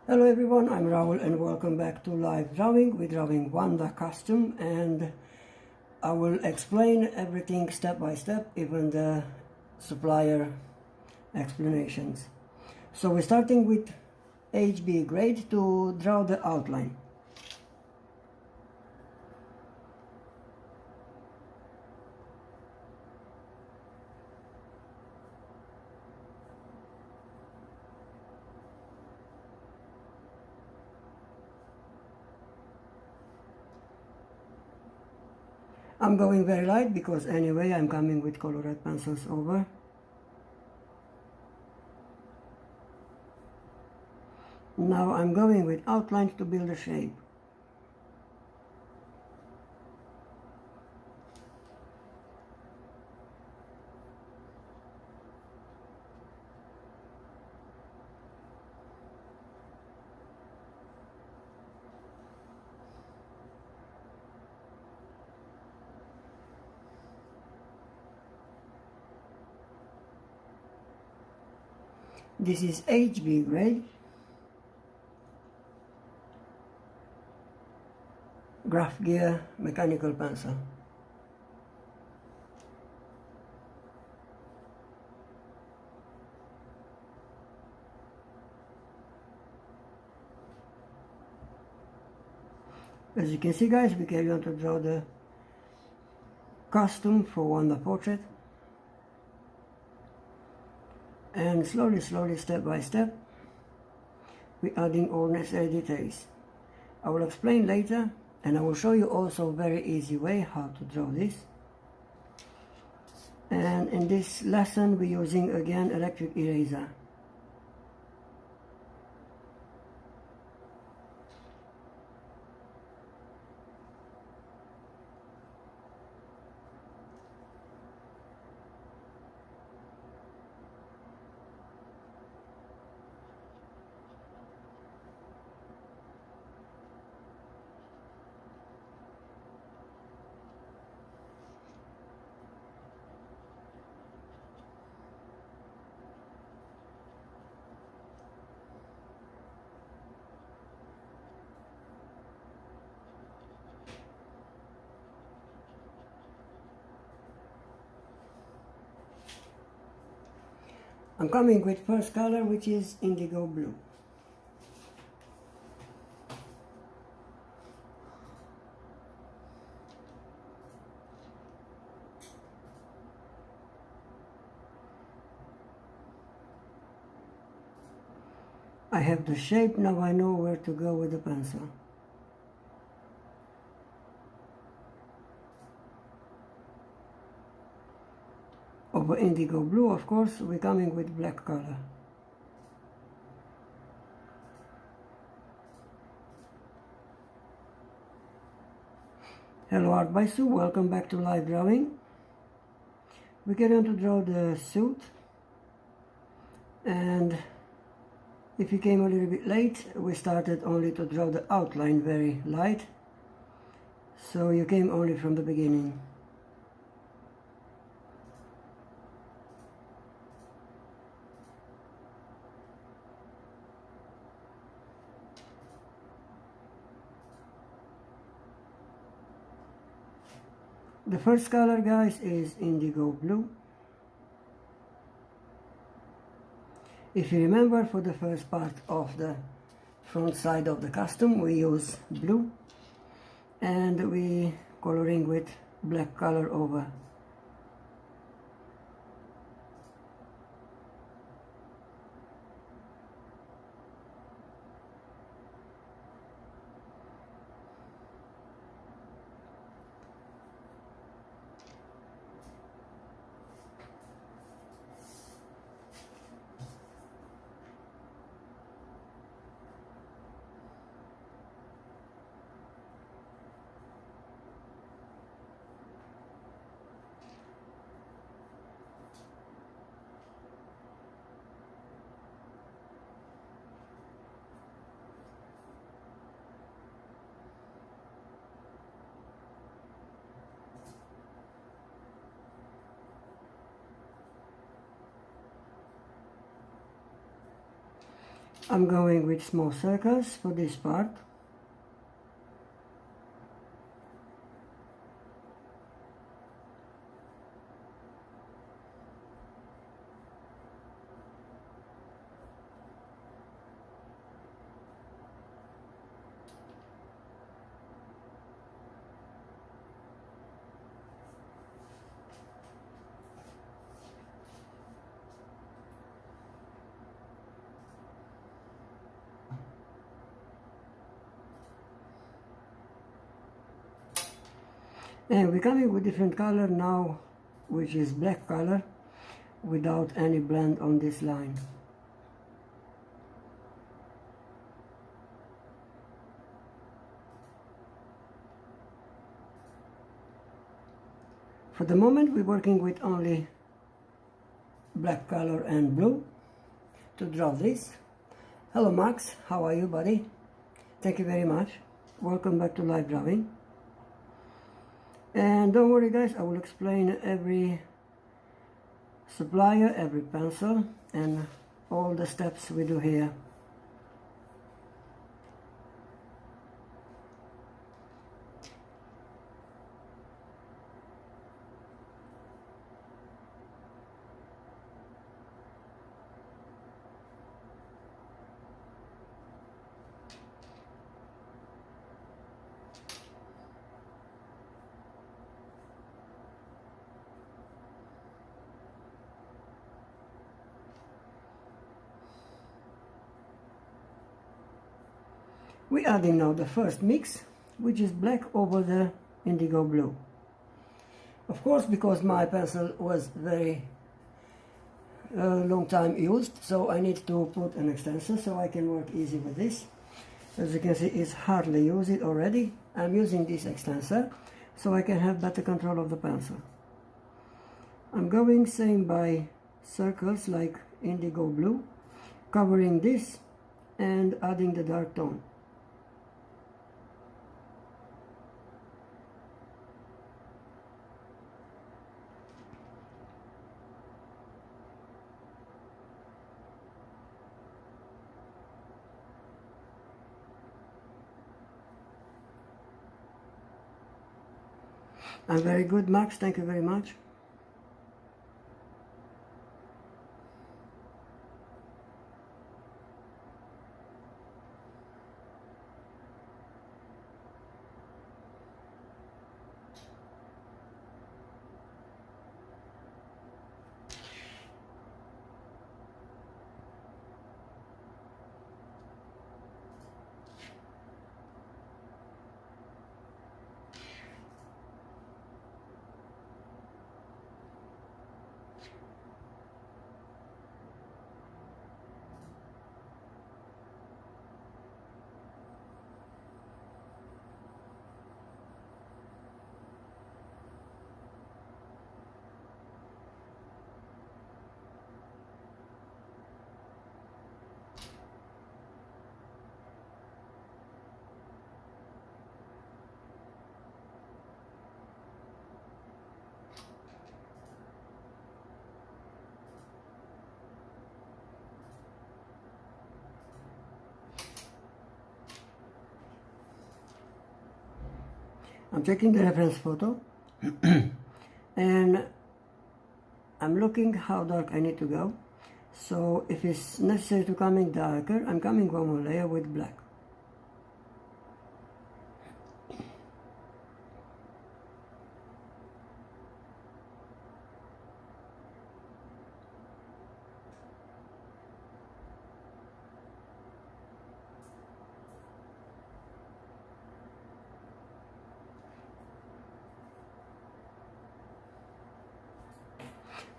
Hello everyone, I'm Raul and welcome back to live drawing with drawing Wanda custom, and I will explain everything step by step, even the supplier explanations. So we're starting with HB grade to draw the outline. I'm going very light because anyway I'm coming with colored pencils over. Now I'm going with outlines to build a shape. This is HB grade, graph gear mechanical pencil. As you can see guys, we carry on to draw the costume for Wanda portrait, and slowly step by step we're adding all necessary details. I will explain later, and I will show you also a very easy way how to draw this. And in this lesson we're using again electric eraser. I'm coming with first color, which is indigo blue. I have the shape, now I know where to go with the pencil. Over indigo blue, of course, we're coming with black color. Hello Art by Sue, welcome back to live drawing. We get on to draw the suit, and if you came a little bit late, we started only to draw the outline very light, so you came only from the beginning. The first color, guys, is indigo blue. If you remember, for the first part of the front side of the costume, we use blue, and we coloring with black color over. I'm going with small circles for this part. And we're coming with different color now, which is black color, without any blend on this line. For the moment we're working with only black color and blue to draw this. Hello Max, how are you buddy? Thank you very much. Welcome back to live drawing. And don't worry guys, I will explain every supplier, every pencil, and all the steps we do here. We're adding now the first mix, which is black over the indigo blue. Of course, because my pencil was very long time used, so I need to put an extensor so I can work easy with this. As you can see, it's hardly used already. I'm using this extensor so I can have better control of the pencil. I'm going same by circles like indigo blue, covering this and adding the dark tone. I'm very good, Max, thank you very much. I'm checking the reference photo and I'm looking how dark I need to go. So if it's necessary to come in darker, I'm coming one more layer with black.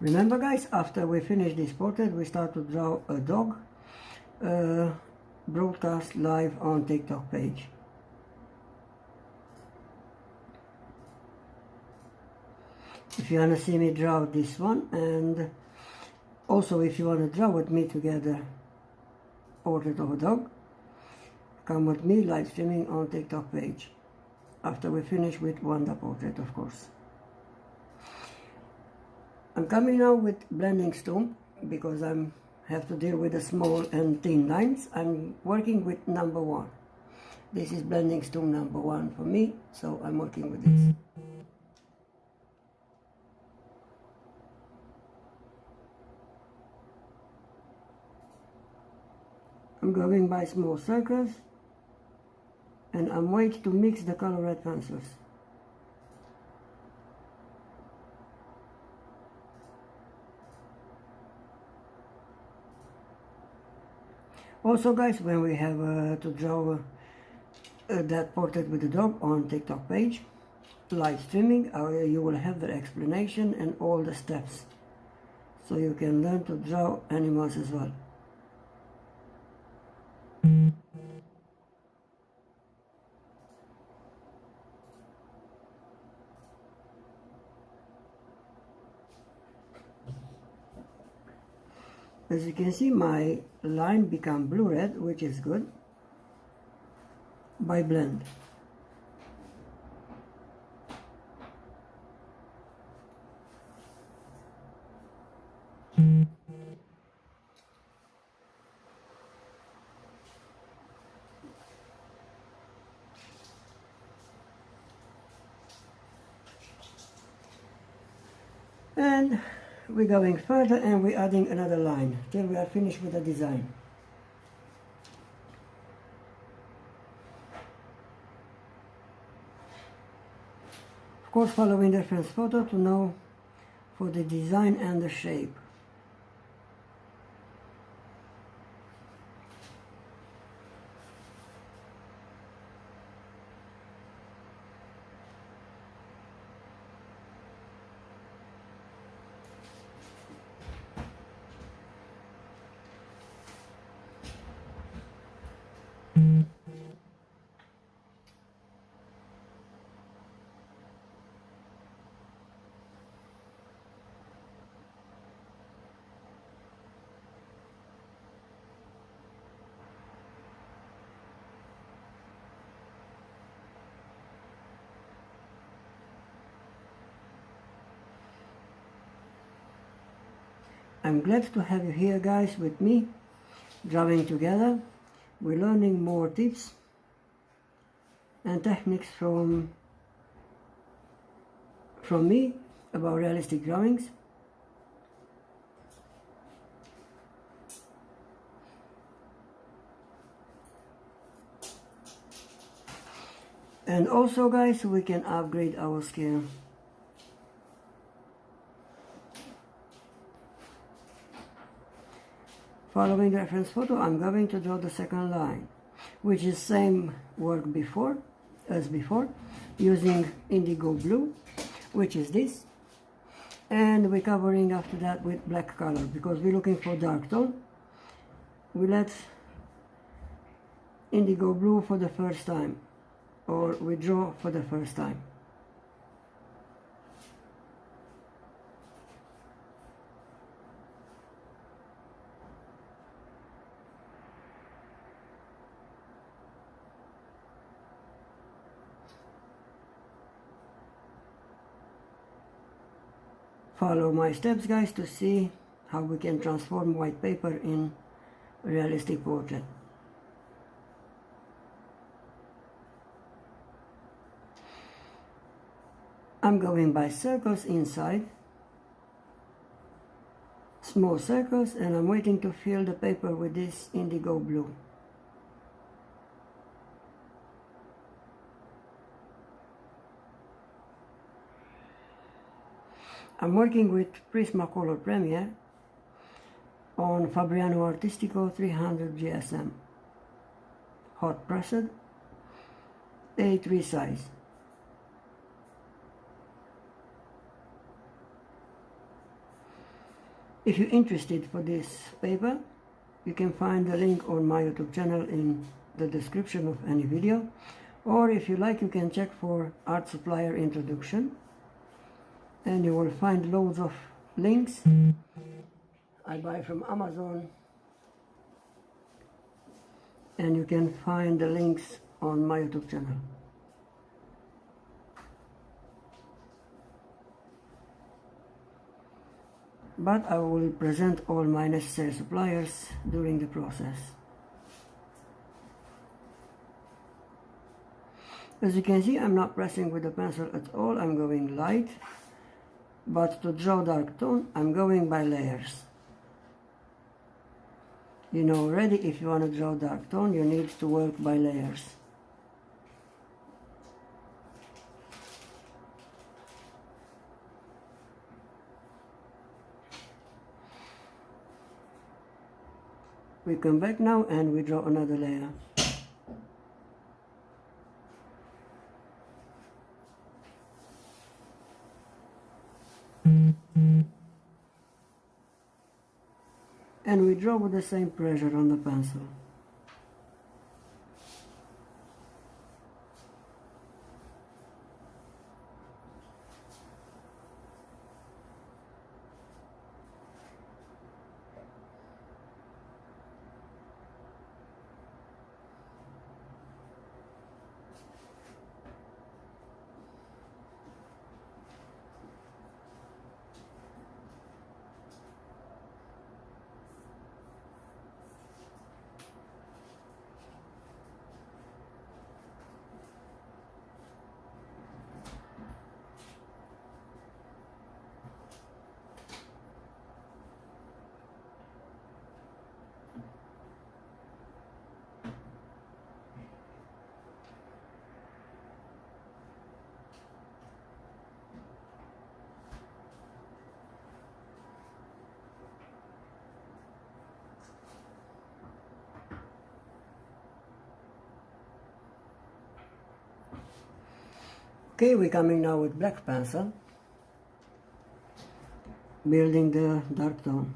Remember guys, after we finish this portrait, we start to draw a dog, broadcast live on TikTok page. If you want to see me draw this one, and also if you want to draw with me together portrait of a dog, come with me live streaming on TikTok page after we finish with Wanda portrait, of course. I'm coming now with blending stump because I'm have to deal with the small and thin lines, I'm working with number 1. This is blending stone number 1 for me, so I'm working with this. I'm going by small circles, and I'm waiting to mix the color red pencils. Also guys, when we have to draw that portrait with the dog on TikTok page, live streaming, you will have the explanation and all the steps, so you can learn to draw animals as well. As you can see, my line become blue-red, which is good, by blend. And we're going further and we're adding another line till we are finished with the design. Of course, following the reference photo to know for the design and the shape. I'm glad to have you here guys with me, drawing together. We're learning more tips and techniques from me about realistic drawings. And also guys, we can upgrade our skill. Following the reference photo, I'm going to draw the second line, which is same work as before, using indigo blue, which is this, and we're covering after that with black color because we're looking for dark tone. We let indigo blue for the first time, or we draw for the first time. Follow my steps guys to see how we can transform white paper in a realistic portrait. I'm going by circles inside, small circles, and I'm waiting to fill the paper with this indigo blue. I'm working with Prismacolor Premier on Fabriano Artistico 300 GSM, hot pressed, A3 size. If you're interested for this paper, you can find the link on my YouTube channel in the description of any video, or if you like, you can check for art supplier introduction, and you will find loads of links. I buy from Amazon, and you can find the links on my YouTube channel. but I will present all my necessary suppliers during the process. As you can see, I'm not pressing with the pencil at all, I'm going light, but to draw dark tone, I'm going by layers. You know already, if you want to draw dark tone, you need to work by layers. We come back now and we draw another layer. And we draw with the same pressure on the pencil. Okay, we're coming now with black pencil, building the dark tone.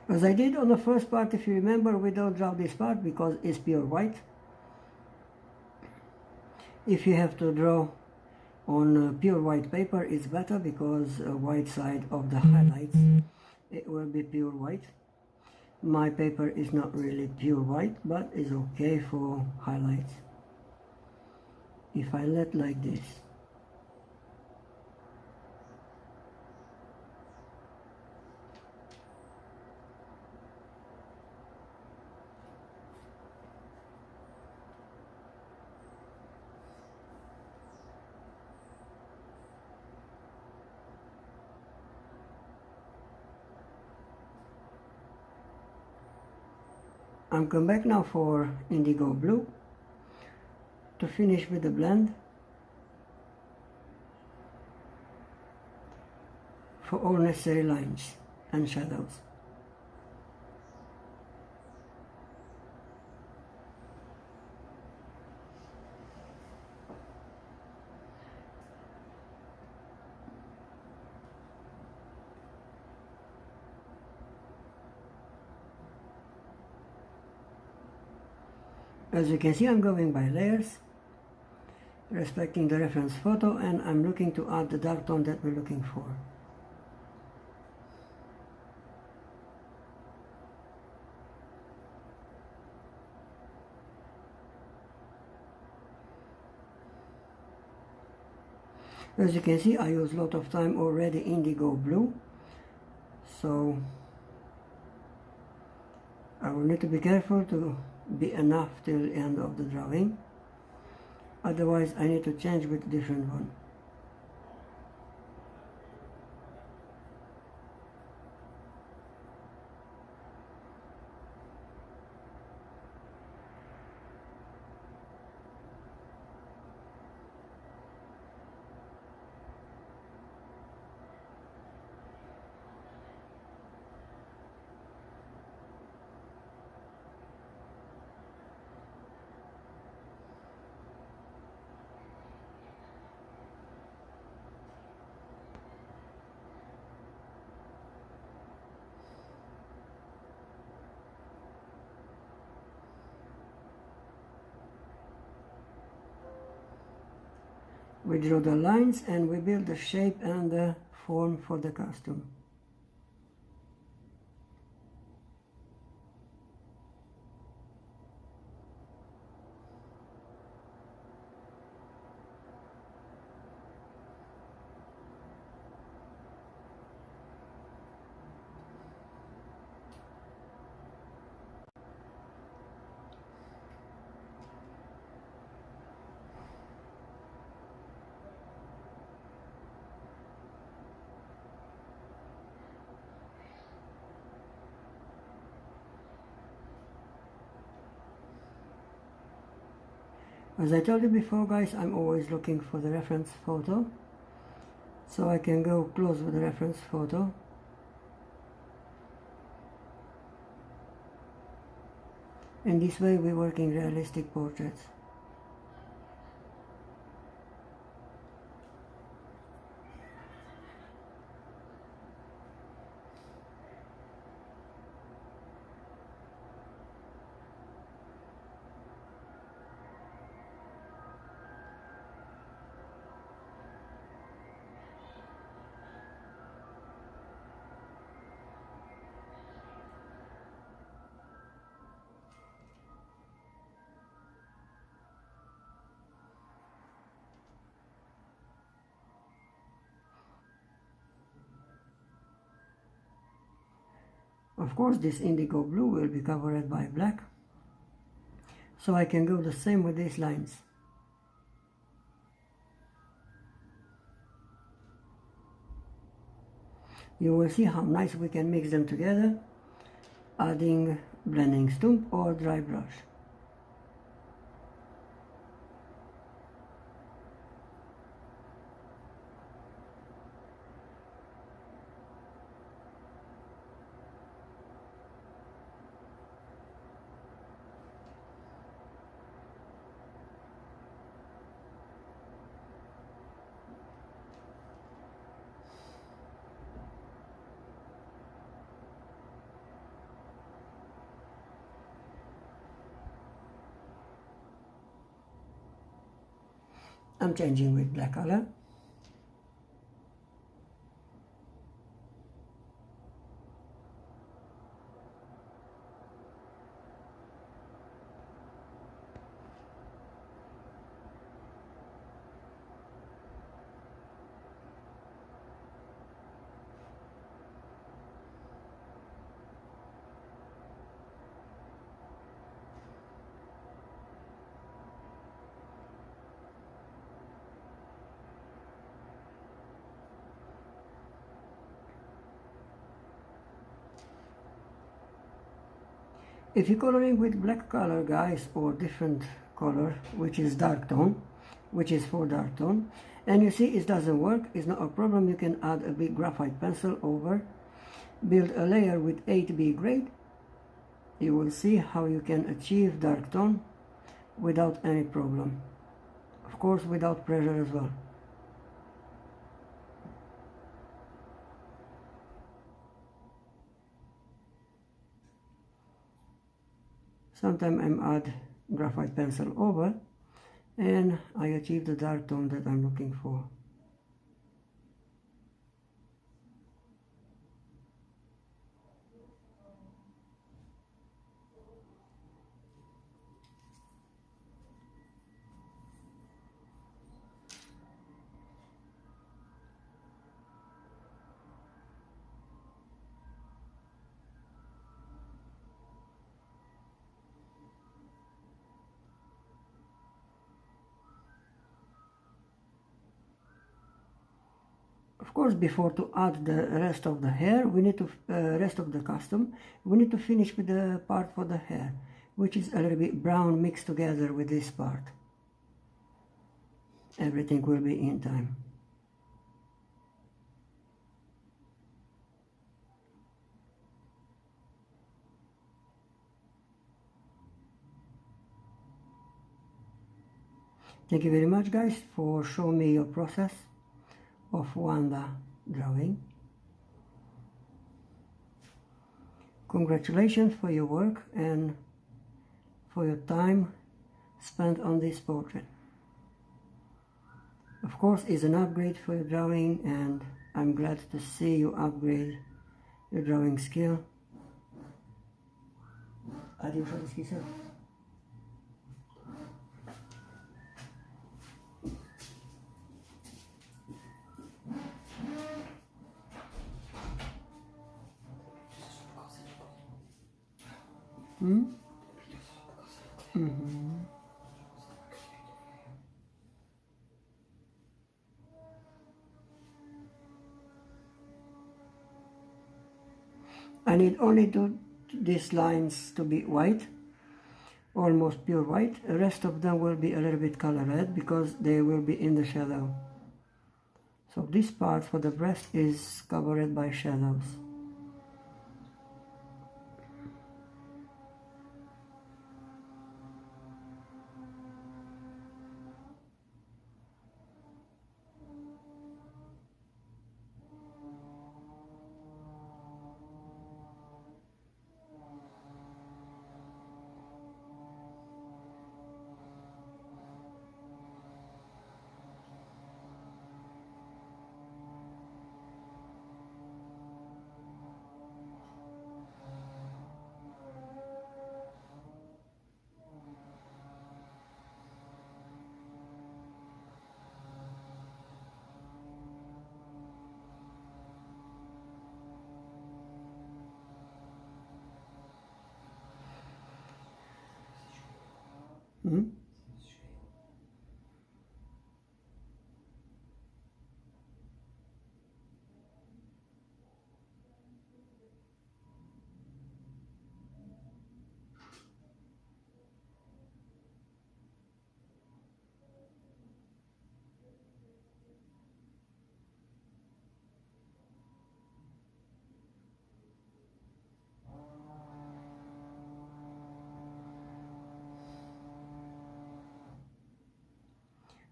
As I did on the first part, if you remember, we don't draw this part because it's pure white. If you have to draw on pure white paper, it's better because white side of the highlights, it will be pure white. My paper is not really pure white, but it's okay for highlights. If I let like this, I'm come back now for indigo blue to finish with the blend for all necessary lines and shadows. As you can see, I'm going by layers, respecting the reference photo, and I'm looking to add the dark tone that we're looking for. As you can see, I use a lot of time already indigo blue, so I will need to be careful to be enough till the end of the drawing, otherwise I need to change with different one. We draw the lines and we build the shape and the form for the costume. As I told you before, guys, I'm always looking for the reference photo, so I can go close with the reference photo. In this way we work in realistic portraits. Of course, this indigo blue will be covered by black, so I can go the same with these lines. You will see how nice we can mix them together, adding blending stump or dry brush. I'm changing with black color. If you're coloring with black color, guys, or different color, which is dark tone, which is for dark tone, and you see it doesn't work, it's not a problem. You can add a big graphite pencil over, build a layer with 8B grade. You will see how you can achieve dark tone without any problem. Of course, without pressure as well. Sometimes I'm add graphite pencil over and I achieve the dark tone that I'm looking for. Of course, before to add the rest of the hair, we need to rest of the costume, we need to finish with the part for the hair, which is a little bit brown mixed together with this part. Everything will be in time. Thank you very much, guys, for showing me your process of Wanda drawing. Congratulations for your work and for your time spent on this portrait. Of course, it's an upgrade for your drawing, and I'm glad to see you upgrade your drawing skill. Adios, Alice. I need only these lines to be white, almost pure white. The rest of them will be a little bit color red because they will be in the shadow. So this part for the breast is covered by shadows.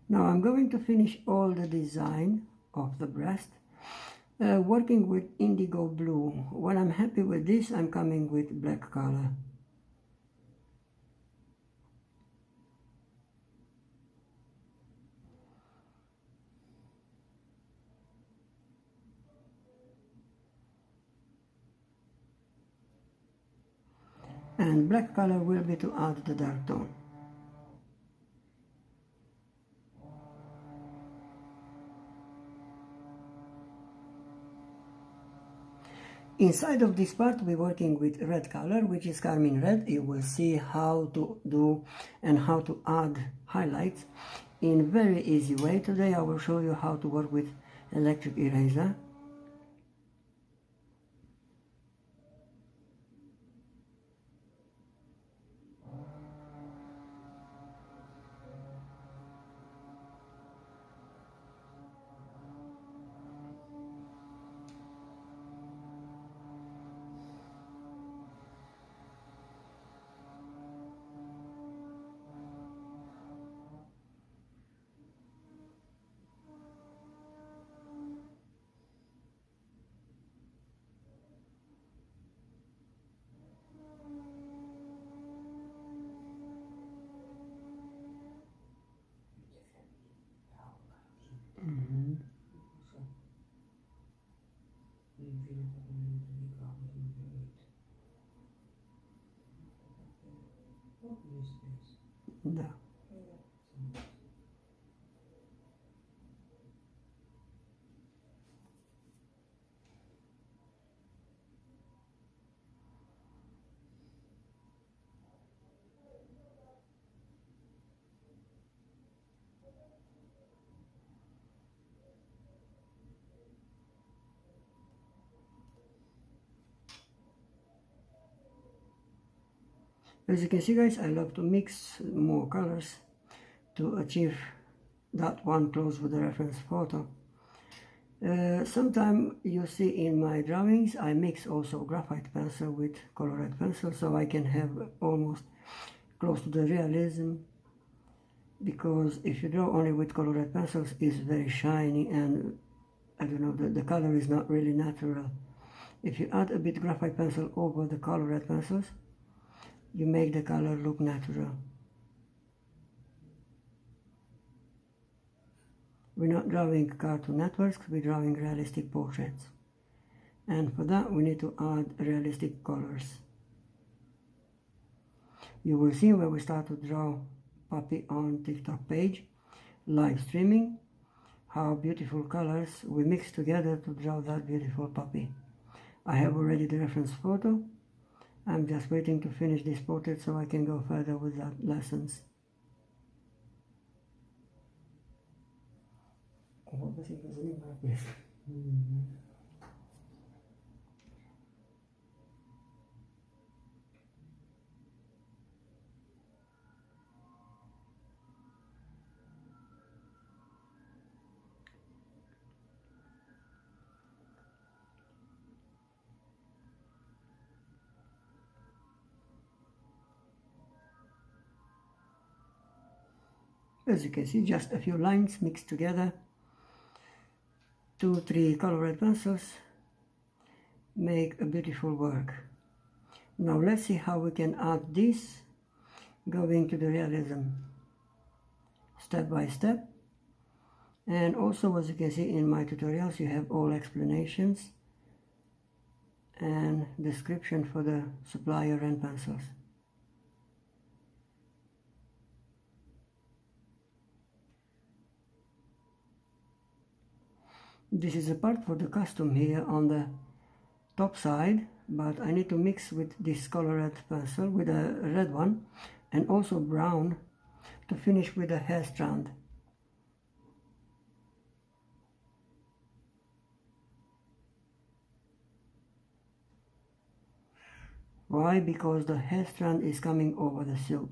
Now I'm going to finish all the design of the breast, working with indigo blue. When I'm happy with this, I'm coming with black color. And black color will be to add the dark tone. Inside of this part we're working with red color, which is carmine red. You will see how to do and how to add highlights in very easy way. Today I will show you how to work with electric eraser. Да. As you can see, guys, I love to mix more colors to achieve that one close with the reference photo. Sometimes you see in my drawings I mix also graphite pencil with colored pencil, so I can have almost close to the realism, because if you draw only with colored pencils it's very shiny and I don't know, the color is not really natural. If you add a bit graphite pencil over the colored pencils, you make the color look natural. We're not drawing cartoon networks, we're drawing realistic portraits. And for that we need to add realistic colors. You will see when we start to draw puppy on TikTok page, live streaming, how beautiful colors we mix together to draw that beautiful puppy. I have already the reference photo. I'm just waiting to finish this portrait so I can go further with that lessons. As you can see, just a few lines mixed together. 2-3 colored pencils make a beautiful work. Now let's see how we can add this going to the realism step by step. And also, as you can see in my tutorials, you have all explanations and description for the supplier and pencils. This is a part for the custom here on the top side, but I need to mix with this colored pencil with a red one and also brown to finish with a hair strand. Why? Because the hair strand is coming over the silk.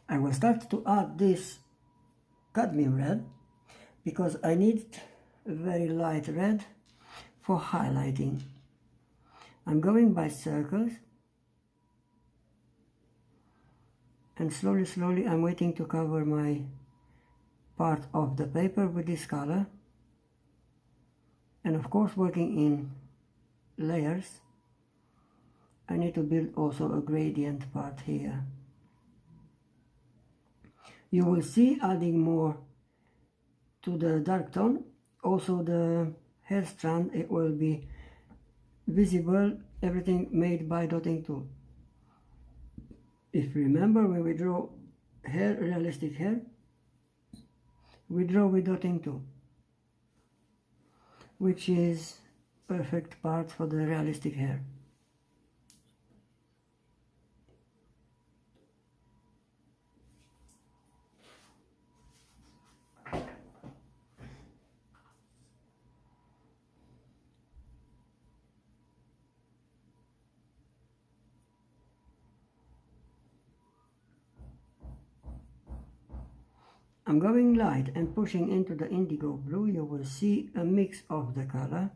I will start to add this cadmium red because I need a very light red for highlighting. I'm going by circles and slowly I'm waiting to cover my part of the paper with this color, and of course working in layers I need to build also a gradient part here. You will see adding more to the dark tone. Also the hair strand, it will be visible, everything made by dotting tool. If you remember, when we draw hair, realistic hair, we draw with dotting tool, which is perfect part for the realistic hair. I'm going light and pushing into the indigo blue. You will see a mix of the color.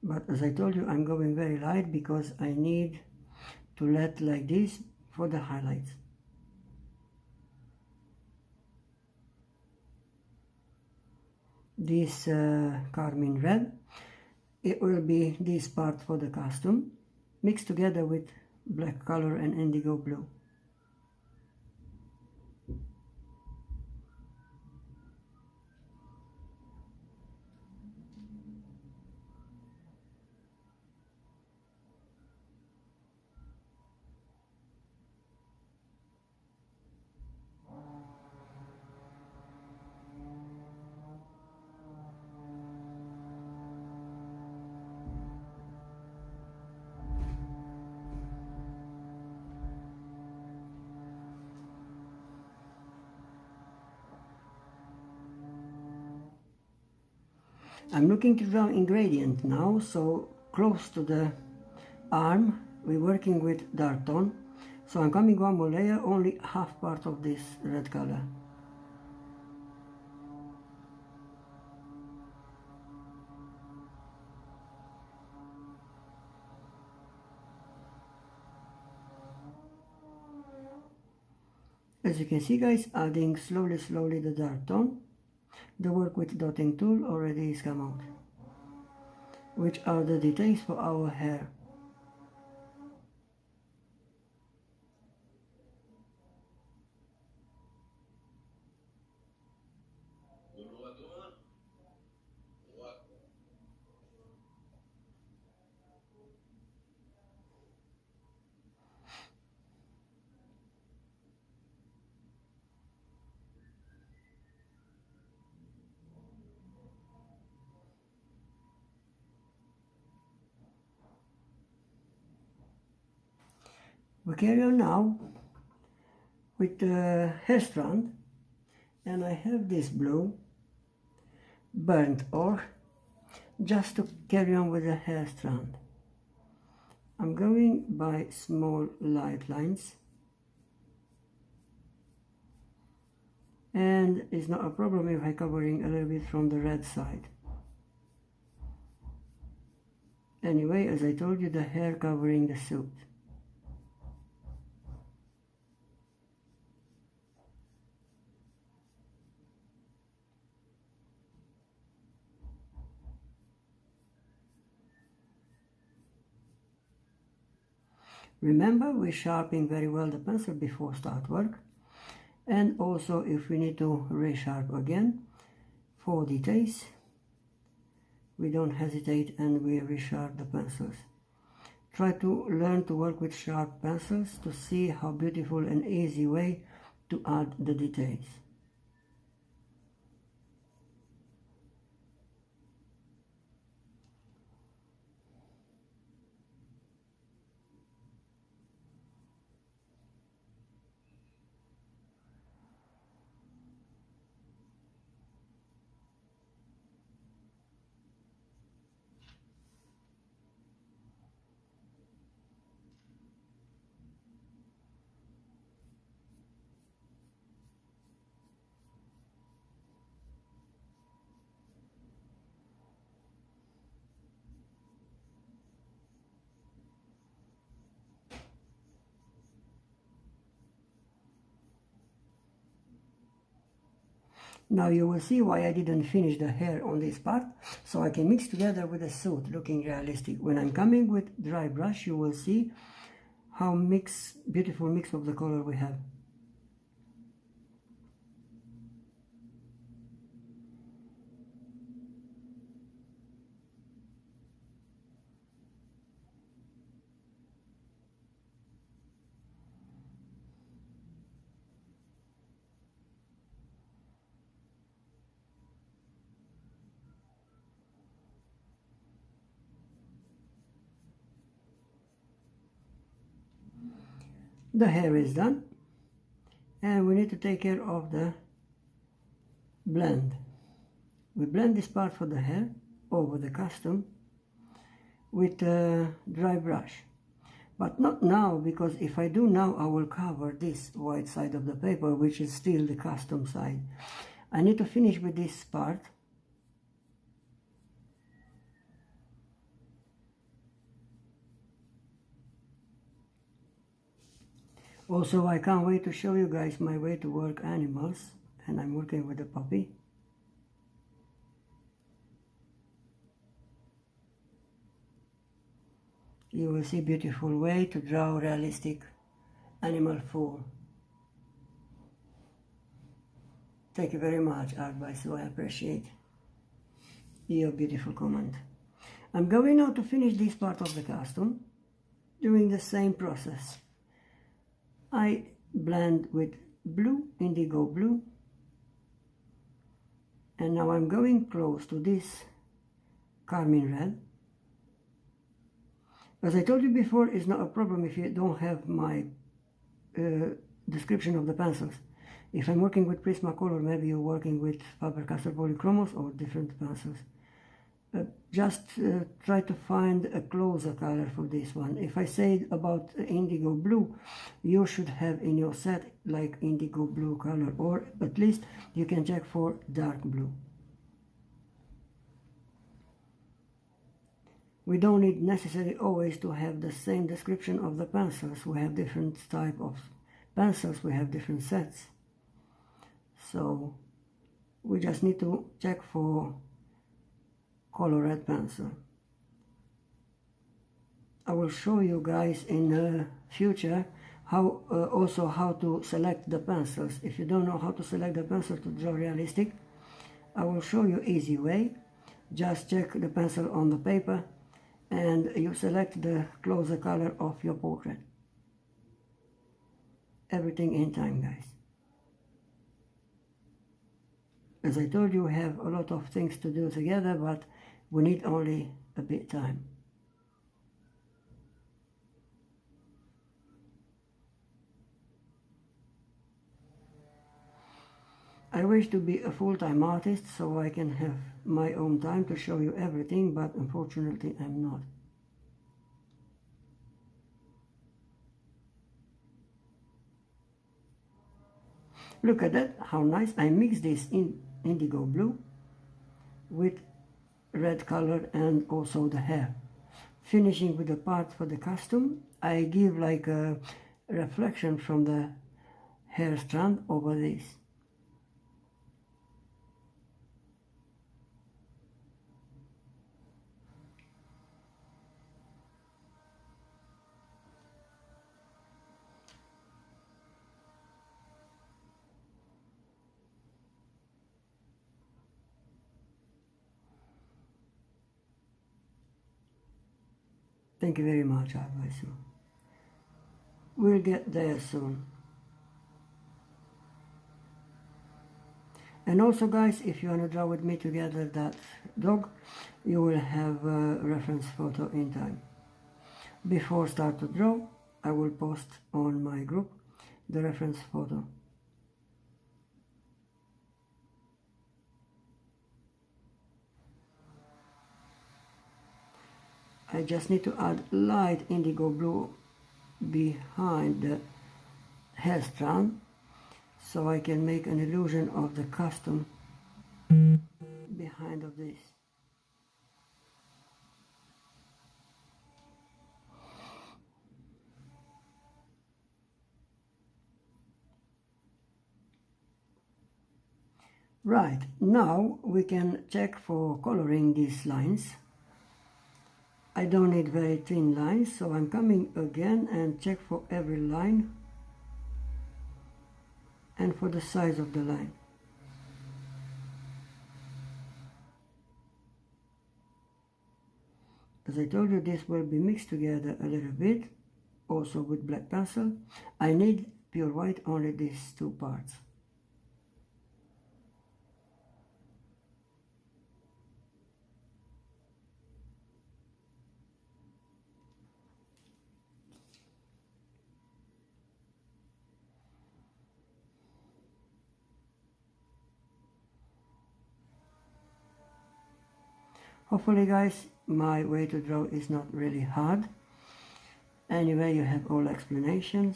But as I told you, I'm going very light because I need to let like this for the highlights. This carmine red, it will be this part for the costume, mixed together with black color and indigo blue. I'm looking to draw ingredient now, so close to the arm we're working with dark tone. So I'm coming one more layer, only half part of this red color. As you can see guys, adding slowly the dark tone. The work with dotting tool already is come out. Which are the details for our hair. We carry on now with the hair strand, and I have this blue burnt ochre just to carry on with the hair strand. I'm going by small light lines, and it's not a problem if I'm covering a little bit from the red side. Anyway, as I told you, the hair covering the suit. Remember, we're sharpening very well the pencil before start work, and also if we need to resharp again for details, we don't hesitate and we resharp the pencils. Try to learn to work with sharp pencils to see how beautiful and easy way to add the details. Now you will see why I didn't finish the hair on this part, so I can mix together with the suit looking realistic. When I'm coming with dry brush, you will see how beautiful mix of the color we have. The hair is done, and we need to take care of the blend. We blend this part for the hair over the custom with a dry brush, but not now, because if I do now I will cover this white side of the paper, which is still the custom side. I need to finish with this part. Also, I can't wait to show you guys my way to work animals, and I'm working with a puppy. You will see beautiful way to draw realistic animal fur. Thank you very much, advice, so I appreciate your beautiful comment. I'm going now to finish this part of the costume, doing the same process. I blend with blue, indigo blue, and now I'm going close to this carmine red. As I told you before, it's not a problem if you don't have my description of the pencils. If I'm working with Prismacolor, maybe you're working with Faber-Castell Polychromos or different pencils. just try to find a closer color for this one. If I say about indigo blue, you should have in your set like indigo blue color, or at least you can check for dark blue. We don't need necessarily always to have the same description of the pencils. We have different type of pencils, we have different sets. So we just need to check for color red pencil. I will show you guys in the future how also how to select the pencils. If you don't know how to select the pencil to draw realistic, I will show you easy way. Just check the pencil on the paper and you select the closer color of your portrait. Everything in time, guys. As I told you, we have a lot of things to do together, but we need only a bit time. I wish to be a full-time artist so I can have my own time to show you everything, but unfortunately I'm not. Look at that, how nice. I mix this in indigo blue with red color and also the hair. Finishing with the part for the costume, I give like a reflection from the hair strand over this. Thank you very much, God bless you. We'll get there soon. And also guys, if you want to draw with me together that dog, you will have a reference photo in time. Before start to draw, I will post on my group the reference photo. I just need to add light indigo blue behind the hair strand so I can make an illusion of the costume behind of this. Right, now we can check for coloring these lines. I don't need very thin lines, so I'm coming again and check for every line and for the size of the line. As I told you, this will be mixed together a little bit, also with black pencil. I need pure white, only these two parts. Hopefully guys, my way to draw is not really hard. Anyway, you have all explanations,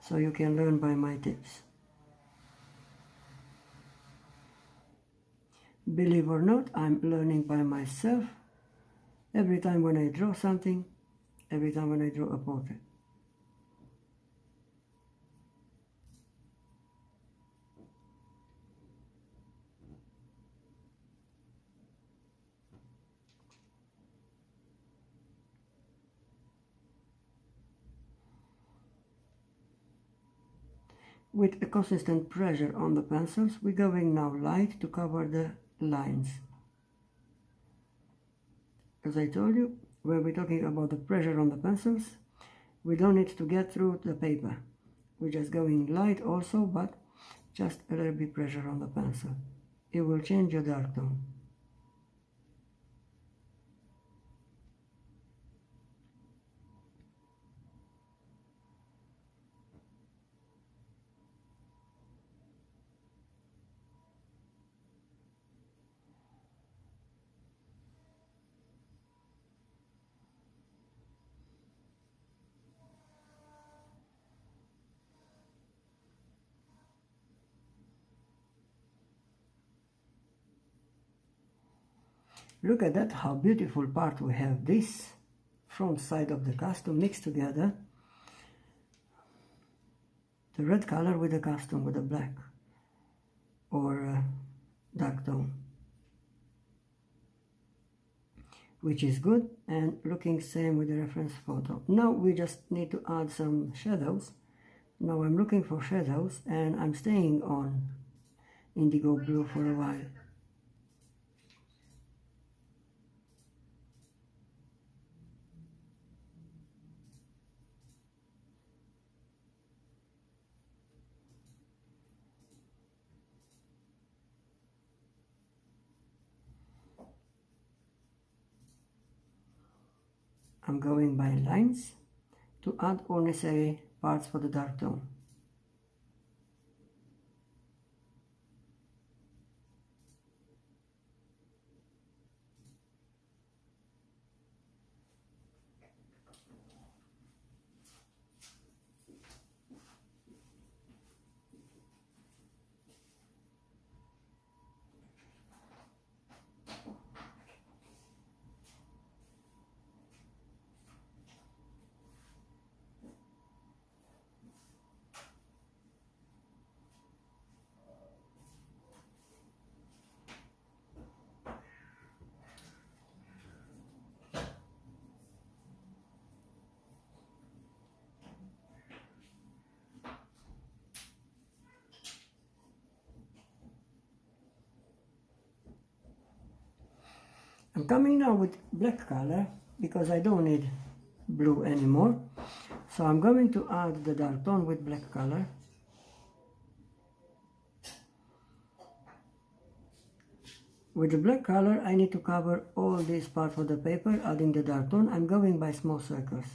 so you can learn by my tips. Believe or not, I'm learning by myself every time when I draw something, every time when I draw a portrait. With a consistent pressure on the pencils, we're going now light to cover the lines. As I told you, when we're talking about the pressure on the pencils, we don't need to get through the paper. We're just going light also, but just a little bit pressure on the pencil. It will change your dark tone. Look at that, how beautiful part we have. This front side of the custom mixed together, the red color with the custom, with the black or dark tone, which is good, and looking same with the reference photo. Now we just need to add some shadows. Now I'm looking for shadows and I'm staying on indigo blue for a while. I'm going by lines to add all necessary parts for the dark tone. I'm coming now with black color because I don't need blue anymore. So I'm going to add the dark tone with black color. With the black color I need to cover all this part of the paper, adding the dark tone. I'm going by small circles.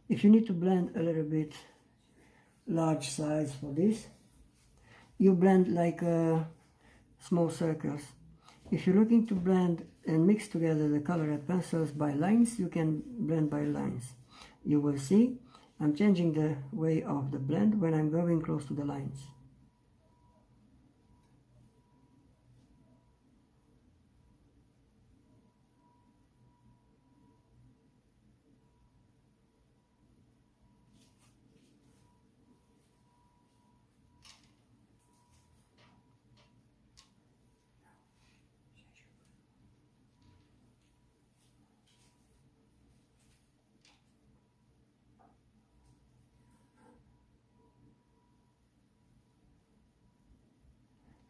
If you need to blend a little bit large size for this, you blend like small circles. If you're looking to blend and mix together the colored pencils by lines, you can blend by lines. You will see I'm changing the way of the blend when I'm going close to the lines.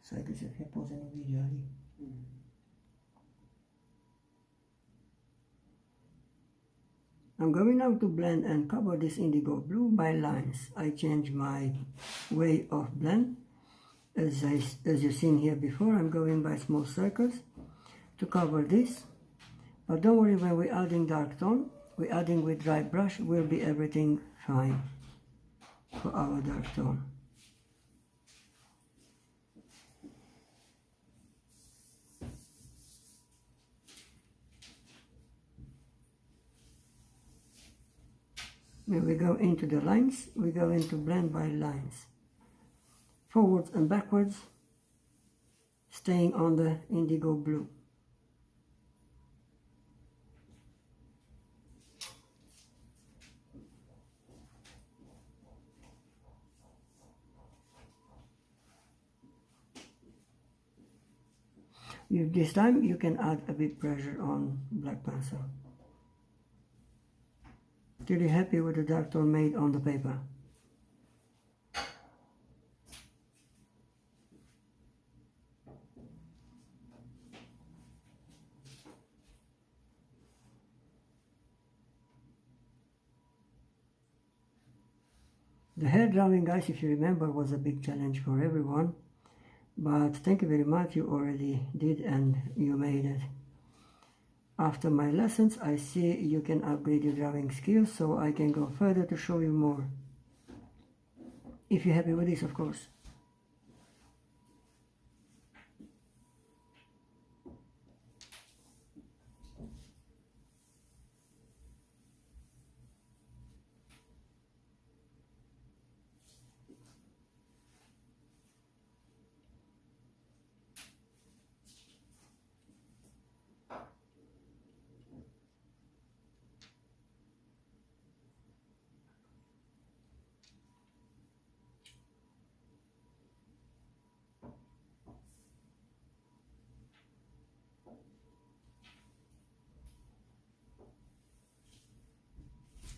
Sai che si è posano video lì. I'm going now to blend and cover this indigo blue by lines. I change my way of blend. As you've seen here before, I'm going by small circles to cover this. But don't worry, when we're adding dark tone, we're adding with dry brush, will be everything fine for our dark tone. When we go into the lines, we go into blend by lines. Forwards and backwards, staying on the indigo blue. This time you can add a bit pressure on black pencil. Really happy with the dark tone made on the paper. The hair drawing, guys, if you remember, was a big challenge for everyone, but thank you very much, you already did and you made it. After my lessons, I see you can upgrade your drawing skills, so I can go further to show you more. If you're happy with this, of course.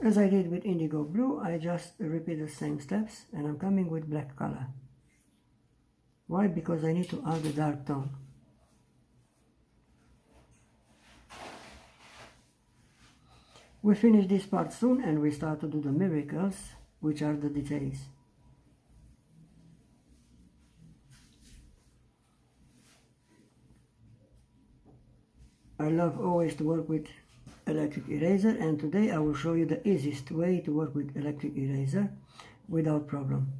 As I did with indigo blue, I just repeat the same steps and I'm coming with black color. Why? Because I need to add a dark tone. We finish this part soon and we start to do the miracles, which are the details. I love always to work with electric eraser, and today I will show you the easiest way to work with electric eraser without problem.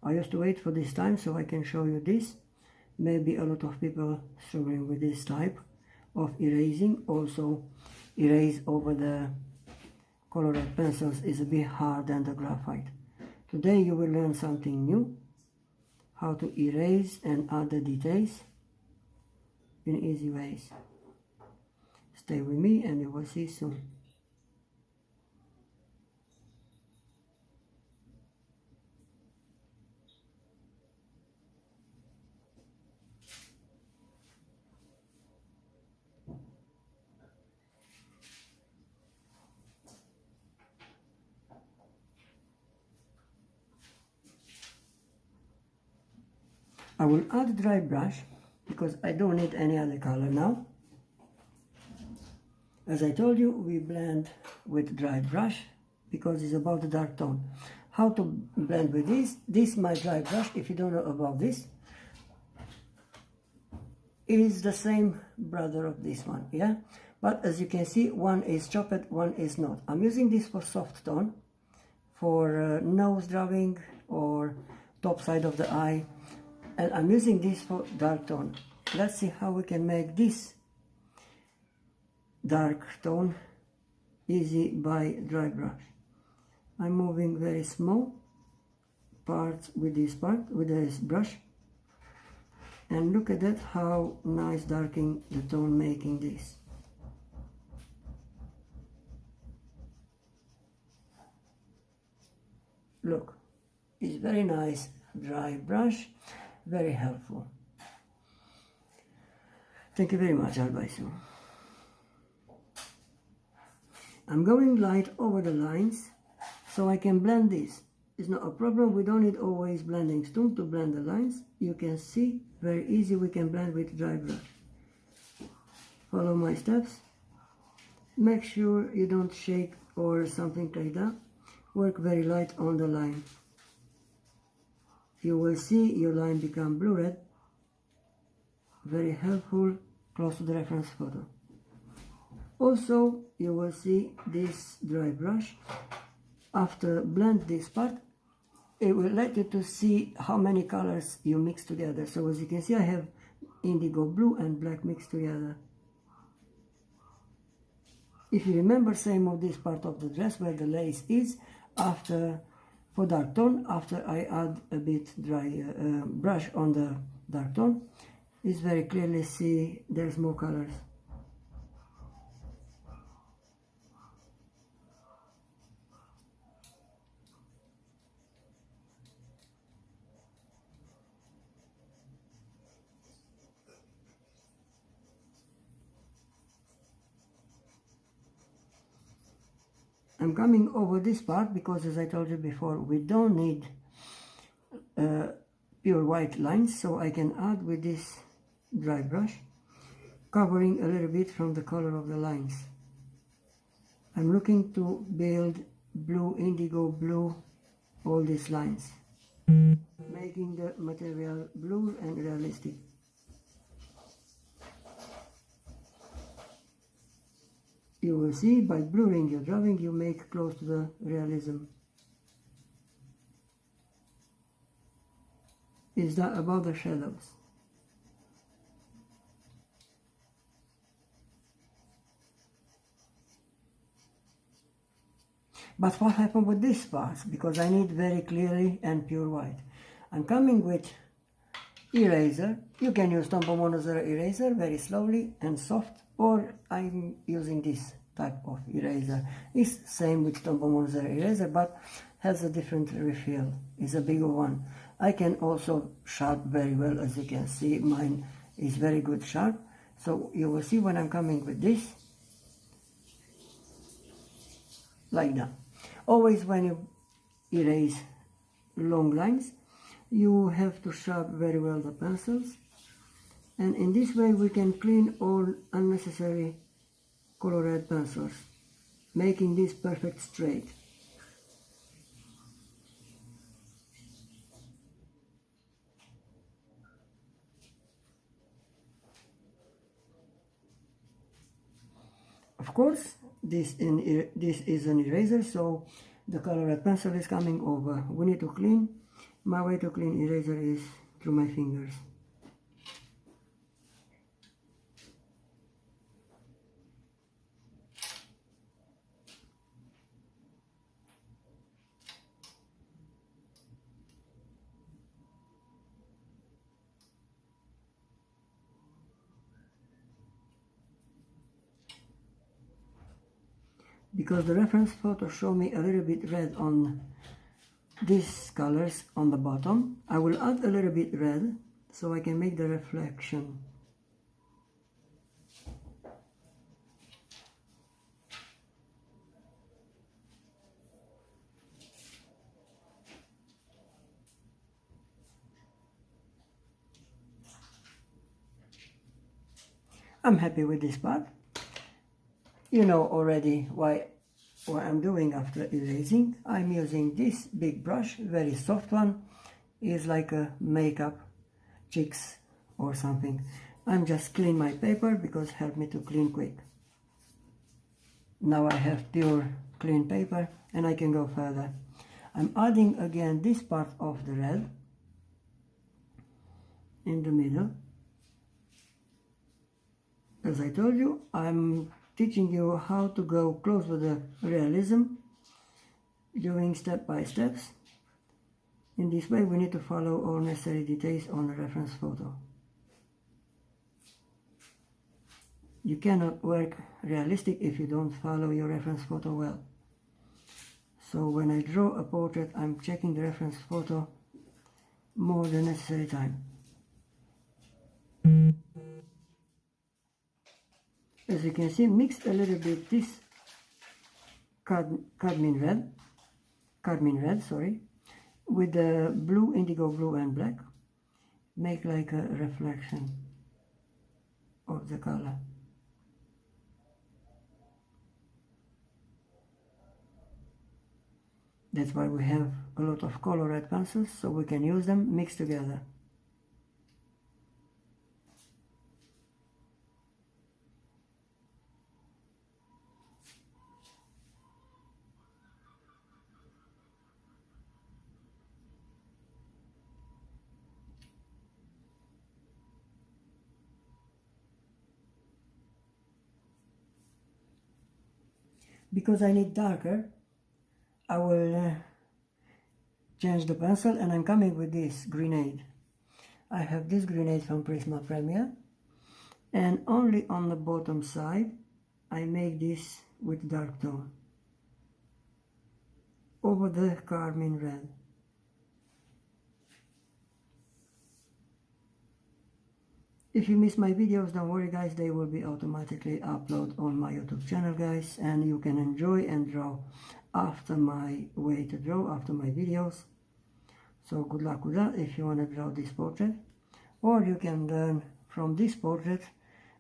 I used to wait for this time so I can show you this. Maybe a lot of people struggling with this type of erasing. Also, erase over the colored pencils is a bit hard than the graphite. Today you will learn something new, how to erase and add the details in easy ways. Stay with me and you will see soon. I will add dry brush because I don't need any other color now. As I told you, we blend with dry brush because it's about the dark tone. How to blend with this? This my dry brush, if you don't know about this, is the same brother of this one, yeah? But as you can see, one is chopped, one is not. I'm using this for soft tone, for nose drawing or top side of the eye. And I'm using this for dark tone. Let's see how we can make this dark tone easy by dry brush. I'm moving very small parts with this brush. And look at that, how nice darkening the tone making this. Look, it's very nice dry brush. Very helpful. Thank you very much, I'll buy soon. I'm going light over the lines so I can blend this. It's not a problem, we don't need always blending stone to blend the lines. You can see, very easy, we can blend with dry brush. Follow my steps. Make sure you don't shake or something like that. Work very light on the line. You will see your line become blue-red. Very helpful, close to the reference photo. Also, you will see this dry brush. After blend this part, it will let you to see how many colors you mix together. So as you can see, I have indigo blue and black mixed together. If you remember, same of this part of the dress where the lace is, for dark tone, after I add a bit dry brush on the dark tone, it's very clearly see there's more colors. I'm coming over this part because, as I told you before, we don't need pure white lines, so I can add with this dry brush, covering a little bit from the color of the lines. I'm looking to build blue, indigo blue, all these lines, making the material blue and realistic. You will see by blurring your drawing you make close to the realism. Is that about the shadows? But what happened with this part? Because I need very clearly and pure white. I'm coming with eraser. You can use Tombow monozer eraser very slowly and soft, or I'm using this type of eraser. It's same with Tombow monozer eraser, but has a different refill. It's a bigger one. I can also sharp very well, as you can see. Mine is very good sharp. So you will see when I'm coming with this, like that. Always when you erase long lines, you have to sharp very well the pencils, and in this way we can clean all unnecessary colored pencils, making this perfect straight. Of course, this is an eraser, so the colored pencil is coming over. We need to clean. My way to clean eraser is through my fingers. Because the reference photo show me a little bit red on these colors on the bottom, I will add a little bit red so I can make the reflection. I'm happy with this part. You know already what I'm doing after erasing. I'm using this big brush, very soft one. It's like a makeup chicks or something. I'm just clean my paper because it helped me to clean quick. Now I have pure clean paper and I can go further. I'm adding again this part of the red in the middle. As I told you, I'm teaching you how to go close with the realism, doing step by steps. In this way we need to follow all necessary details on the reference photo. You cannot work realistic if you don't follow your reference photo well. So when I draw a portrait, I'm checking the reference photo more than necessary time. As you can see, mix a little bit this cadmium red, with the blue, indigo blue and black. Make like a reflection of the color. That's why we have a lot of colored pencils, so we can use them mixed together. Because I need darker, I will change the pencil, and I'm coming with this grenade. I have this grenade from Prisma Premier, and only on the bottom side I make this with dark tone over the carmine red. If you miss my videos, don't worry guys, they will be automatically uploaded on my YouTube channel guys, and you can enjoy and draw after my way to draw, after my videos. So good luck with that if you want to draw this portrait, or you can learn from this portrait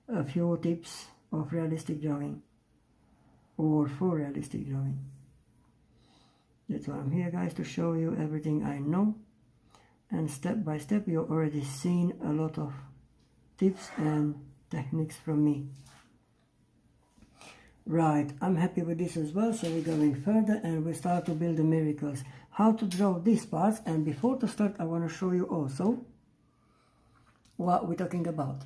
a few tips of realistic drawing, or for realistic drawing. That's why I'm here guys, to show you everything I know, and step by step you've already seen a lot of tips and techniques from me. Right, I'm happy with this as well, so we're going further and we start to build the miracles. How to draw these parts, and before to start I want to show you also what we're talking about.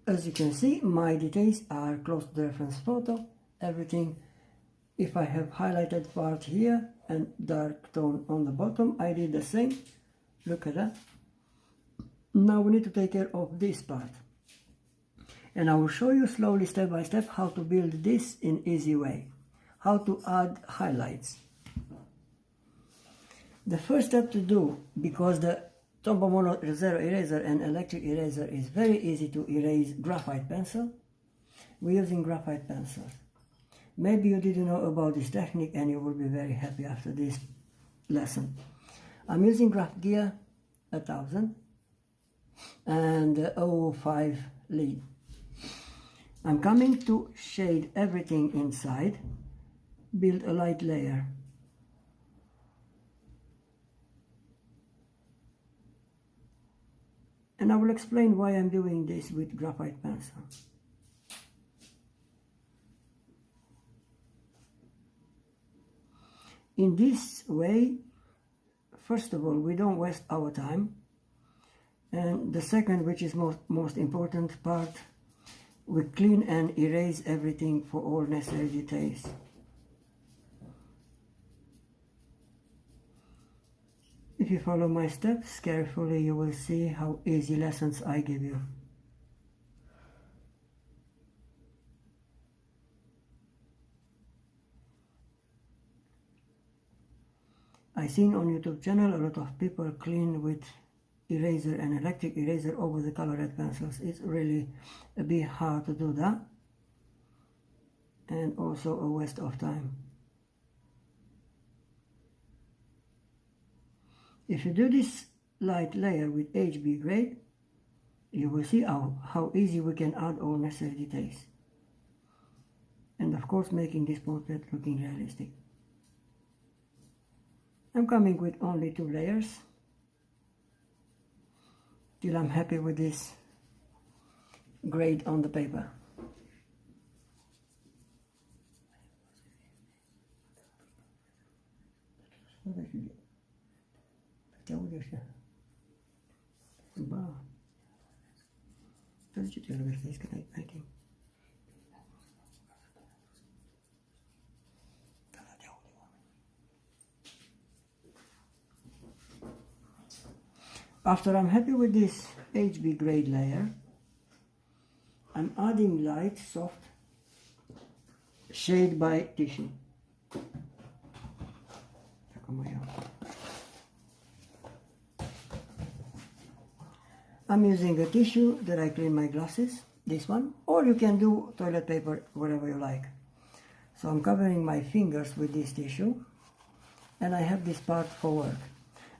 As you can see, my details are close to the reference photo, everything. If I have highlighted part here and dark tone on the bottom, I did the same. Look at that. Now we need to take care of this part. And I will show you slowly, step by step, how to build this in easy way. How to add highlights. The first step to do, because the Tombow Mono Zero eraser and electric eraser is very easy to erase graphite pencil, we're using graphite pencil. Maybe you didn't know about this technique and you will be very happy after this lesson. I'm using Graphite Gear 1000 and 005 lead. I'm coming to shade everything inside, build a light layer. And I will explain why I'm doing this with graphite pencil. In this way, first of all, we don't waste our time. And the second, which is most important part, we clean and erase everything for all necessary details. If you follow my steps carefully, you will see how easy lessons I give you. I've seen on YouTube channel a lot of people clean with eraser and electric eraser over the colored pencils. It's really a bit hard to do that, and also a waste of time. If you do this light layer with HB grade, you will see how easy we can add all necessary details. And of course making this portrait looking realistic. I'm coming with only 2 layers till I'm happy with this grade on the paper. After I'm happy with this HB grade layer, I'm adding light, soft shade by tissue. I'm using a tissue that I clean my glasses, this one, or you can do toilet paper, whatever you like. So I'm covering my fingers with this tissue, and I have this part for work.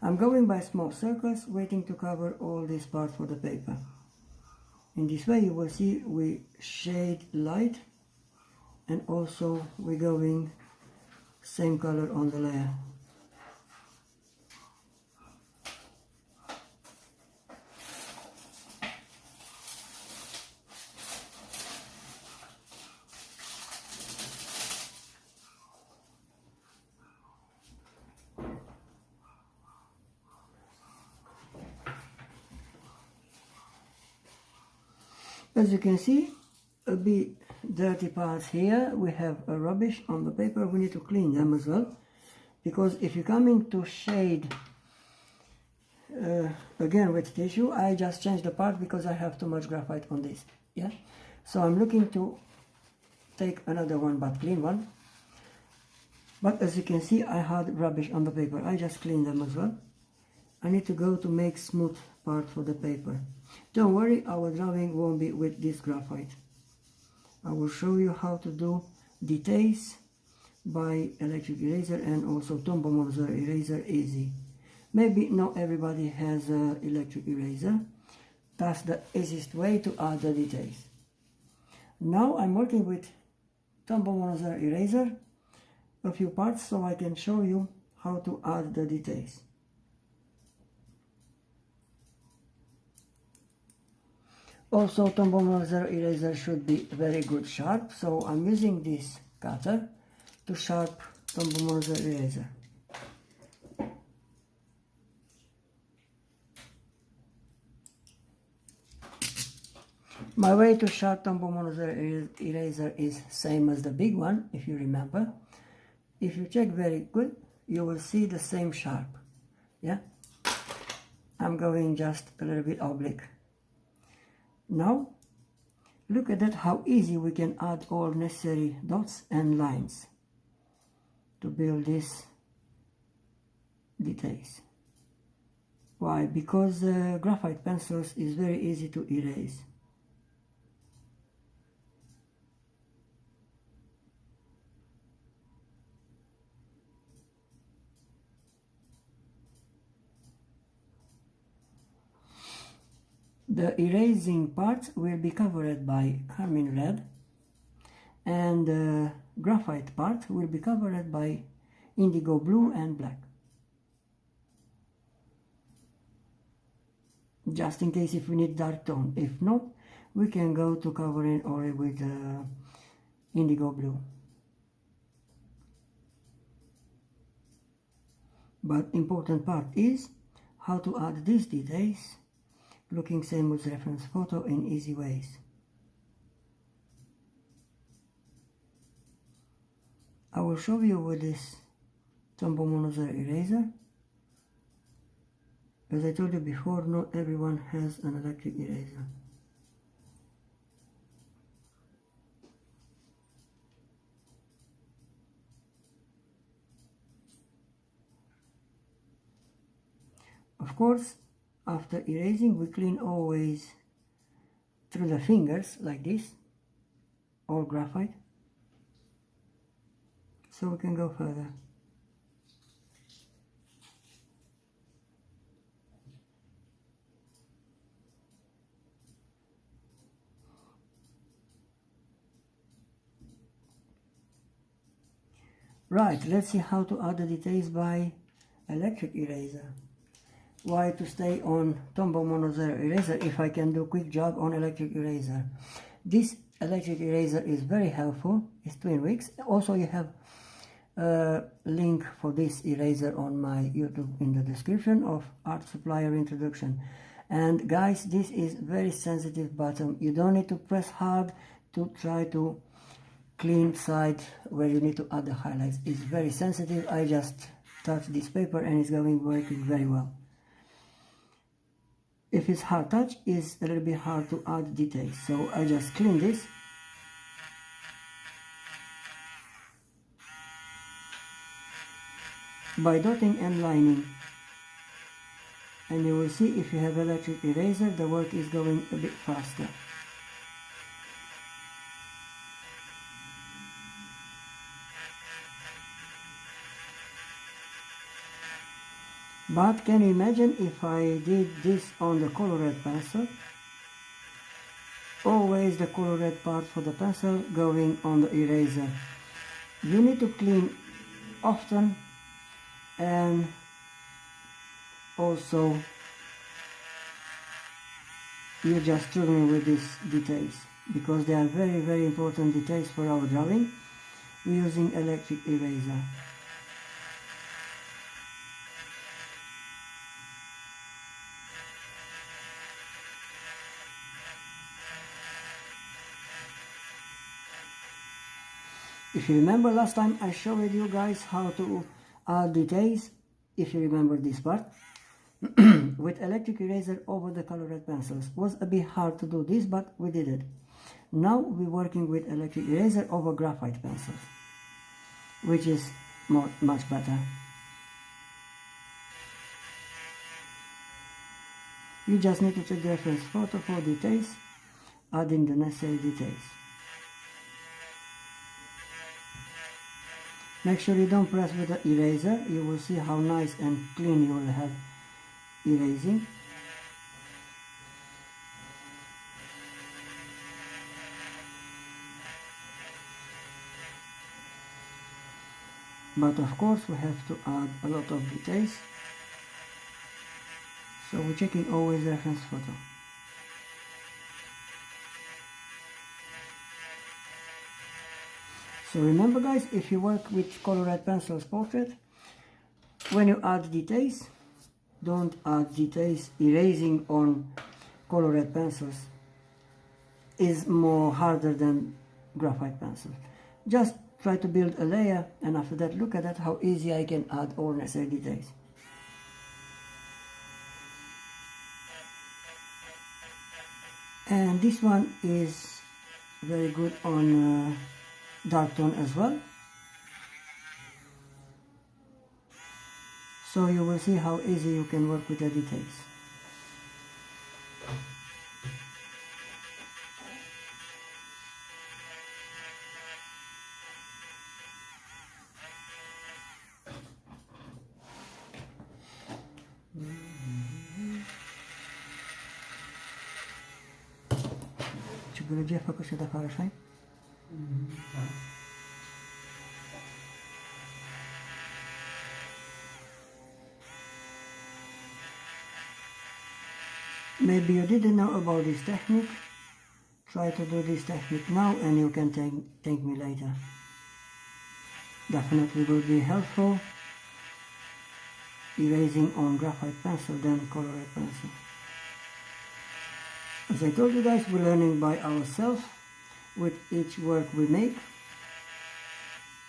I'm going by small circles, waiting to cover all this part for the paper. In this way you will see we shade light, and also we're going same color on the layer. As you can see, a bit dirty parts here. We have a rubbish on the paper. We need to clean them as well, because if you're coming to shade again with tissue, I just changed the part because I have too much graphite on this. Yeah, so I'm looking to take another one, but clean one. But as you can see, I had rubbish on the paper. I just cleaned them as well. I need to go to make smooth part for the paper. Don't worry, our drawing won't be with this graphite. I will show you how to do details by electric eraser and also Tombow Monozer eraser easy. Maybe not everybody has an electric eraser. That's the easiest way to add the details. Now I'm working with Tombow Monozer eraser, a few parts, so I can show you how to add the details. Also, Tombow Monozer eraser should be very good sharp, so I'm using this cutter to sharp Tombow Monozer eraser. My way to sharp Tombow Monozer eraser is same as the big one, if you remember. If you check very good, you will see the same sharp. Yeah, I'm going just a little bit oblique. Now, look at that, how easy we can add all necessary dots and lines to build these details. Why? Because graphite pencils is very easy to erase. The erasing parts will be covered by carmine red, and the graphite part will be covered by indigo blue and black. Just in case if we need dark tone. If not, we can go to covering or with indigo blue. But important part is how to add these details, looking same as reference photo in easy ways. I will show you with this Tombow monozer eraser. As I told you before, not everyone has an electric eraser. Of course, after erasing, we clean always through the fingers like this, all graphite, so we can go further. Right, let's see how to add the details by electric eraser. Why to stay on Tombow monozer eraser if I can do a quick job on electric eraser? This electric eraser is very helpful. It's twin wicks. Also, you have a link for this eraser on my YouTube in the description of Art Supplier Introduction. And guys, this is very sensitive button. You don't need to press hard to try to clean side where you need to add the highlights. It's very sensitive. I just touch this paper and it's working very well. If it's hard touch, it's a little bit hard to add details, so I just clean this. By dotting and lining. And you will see if you have electric eraser, the work is going a bit faster. But can you imagine if I did this on the color red pencil? Always the color red part for the pencil going on the eraser. You need to clean often, and also you're just struggling with these details because they are very, very important details for our drawing. We're using electric eraser. If you remember last time I showed you guys how to add details, if you remember this part, with electric eraser over the color red pencils. Was a bit hard to do this, but we did it. Now we're working with electric eraser over graphite pencils, which is much better. You just need to check the reference photo for details, adding the necessary details. Make sure you don't press with the eraser. You will see how nice and clean you will have erasing. But of course we have to add a lot of details. So we're checking always the reference photo. So remember guys, if you work with color red pencils portrait, when you add details, don't add details erasing on color red pencils. Is more harder than graphite pencil. Just try to build a layer, and after that look at that how easy I can add all necessary details. And this one is very good on dark tone as well. So you will see how easy you can work with the details. Siguro Jeff ako sa para sa'yo. Maybe you didn't know about this technique. Try to do this technique now and you can thank me later. Definitely will be helpful erasing on graphite pencil than colored pencil. As I told you guys, we're learning by ourselves with each work we make.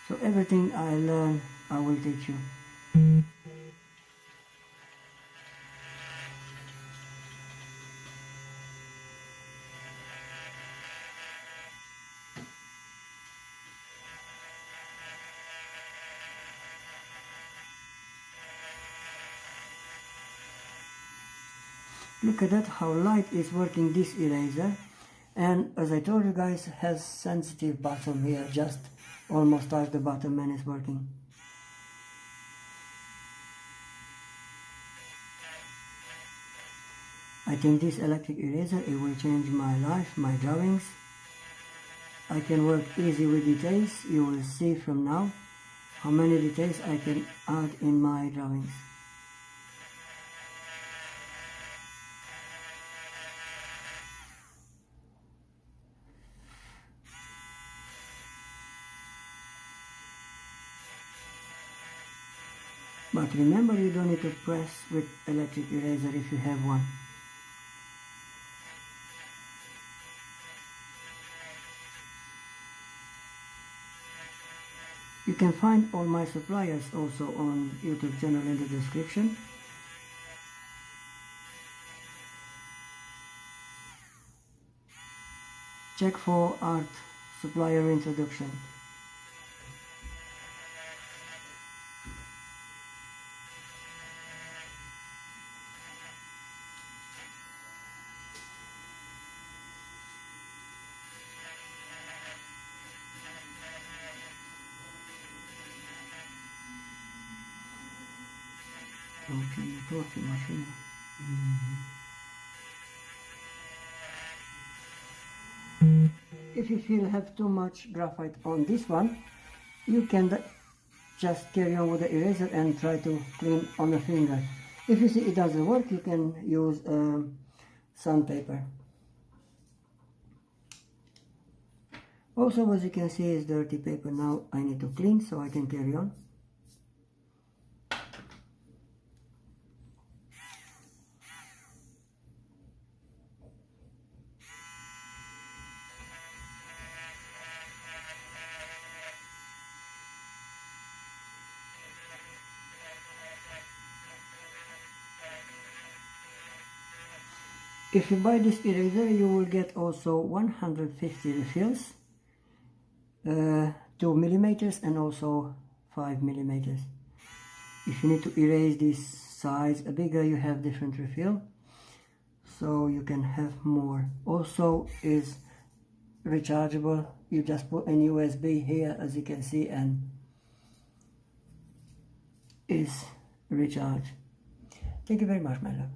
So everything I learn, I will teach you. Look at that, how light is working this eraser, and as I told you guys, has sensitive bottom here, just almost touch the bottom and it's working. I think this electric eraser, it will change my life, my drawings. I can work easy with details. You will see from now how many details I can add in my drawings. But remember, you don't need to press with electric eraser if you have one. You can find all my suppliers also on YouTube channel in the description. Check for art supplier introduction. If you feel have too much graphite on this one, you can just carry on with the eraser and try to clean on the finger. If you see it doesn't work, you can use sandpaper. Also, as you can see, is dirty paper. Now I need to clean so I can carry on. If you buy this eraser, you will get also 150 refills, 2 millimeters and also 5 millimeters. If you need to erase this size bigger, you have different refill, so you can have more. Also is rechargeable. You just put an USB here, as you can see, and is recharged. Thank you very much, my love.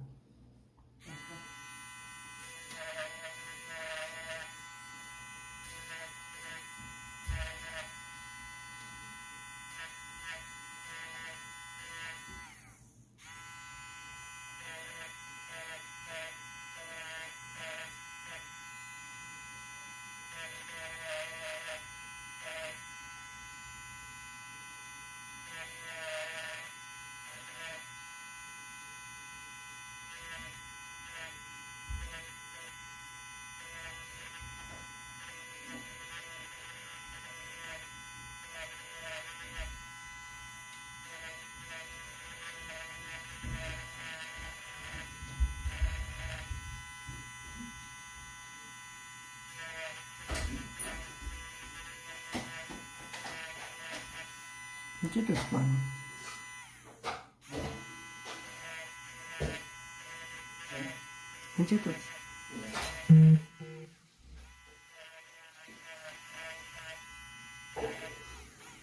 Itu fun. Itu.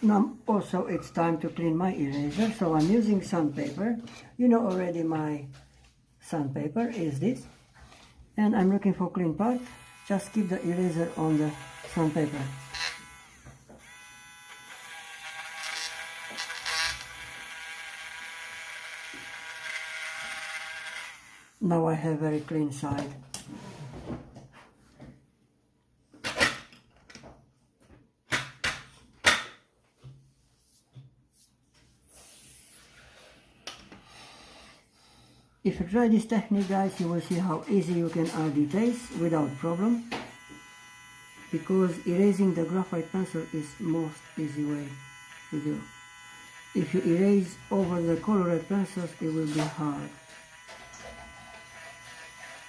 Now also it's time to clean my eraser, so I'm using sandpaper. You know already my sandpaper is this, and I'm looking for clean part. just keep the eraser on the sandpaper. Now I have very clean side. If you try this technique, guys, you will see how easy you can add details without problem, because erasing the graphite pencil is most easy way to do. If you erase over the colored pencils, it will be hard.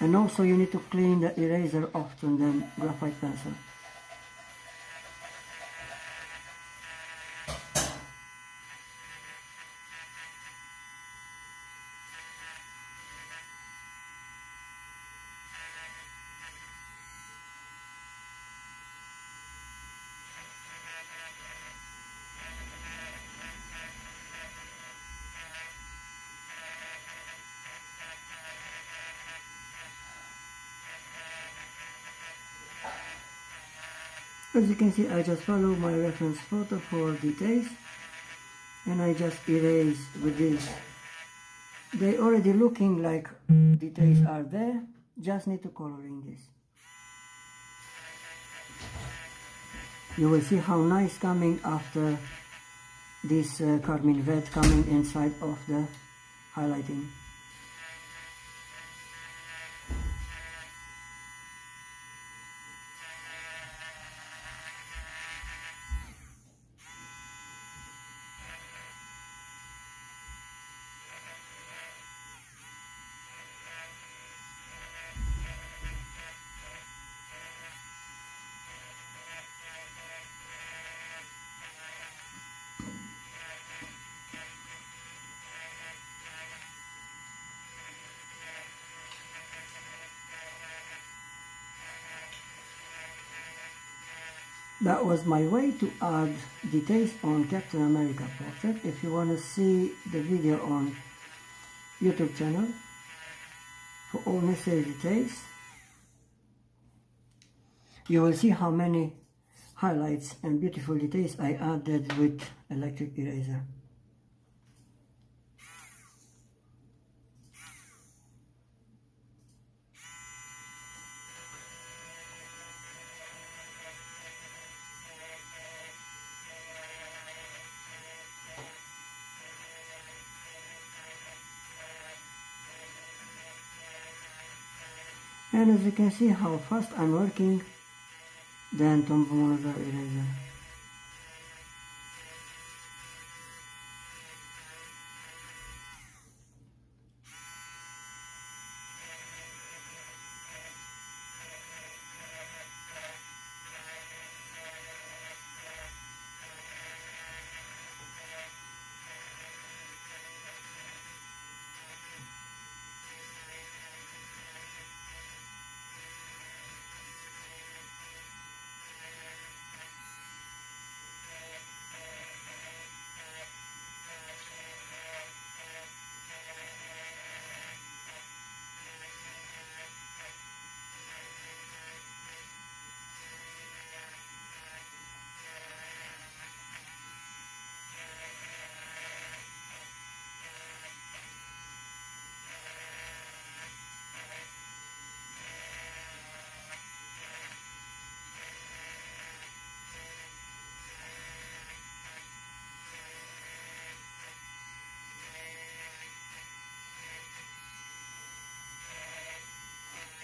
And also you need to clean the eraser often than graphite pencil. As you can see, I just follow my reference photo for details, and I just erase with this. They already looking like details are there, just need to coloring this. You will see how nice coming after this carmine red coming inside of the highlighting. That was my way to add details on Captain America portrait. If you want to see the video on YouTube channel for all necessary details, you will see how many highlights and beautiful details I added with electric eraser. And as you can see how fast I'm working than Tombow eraser.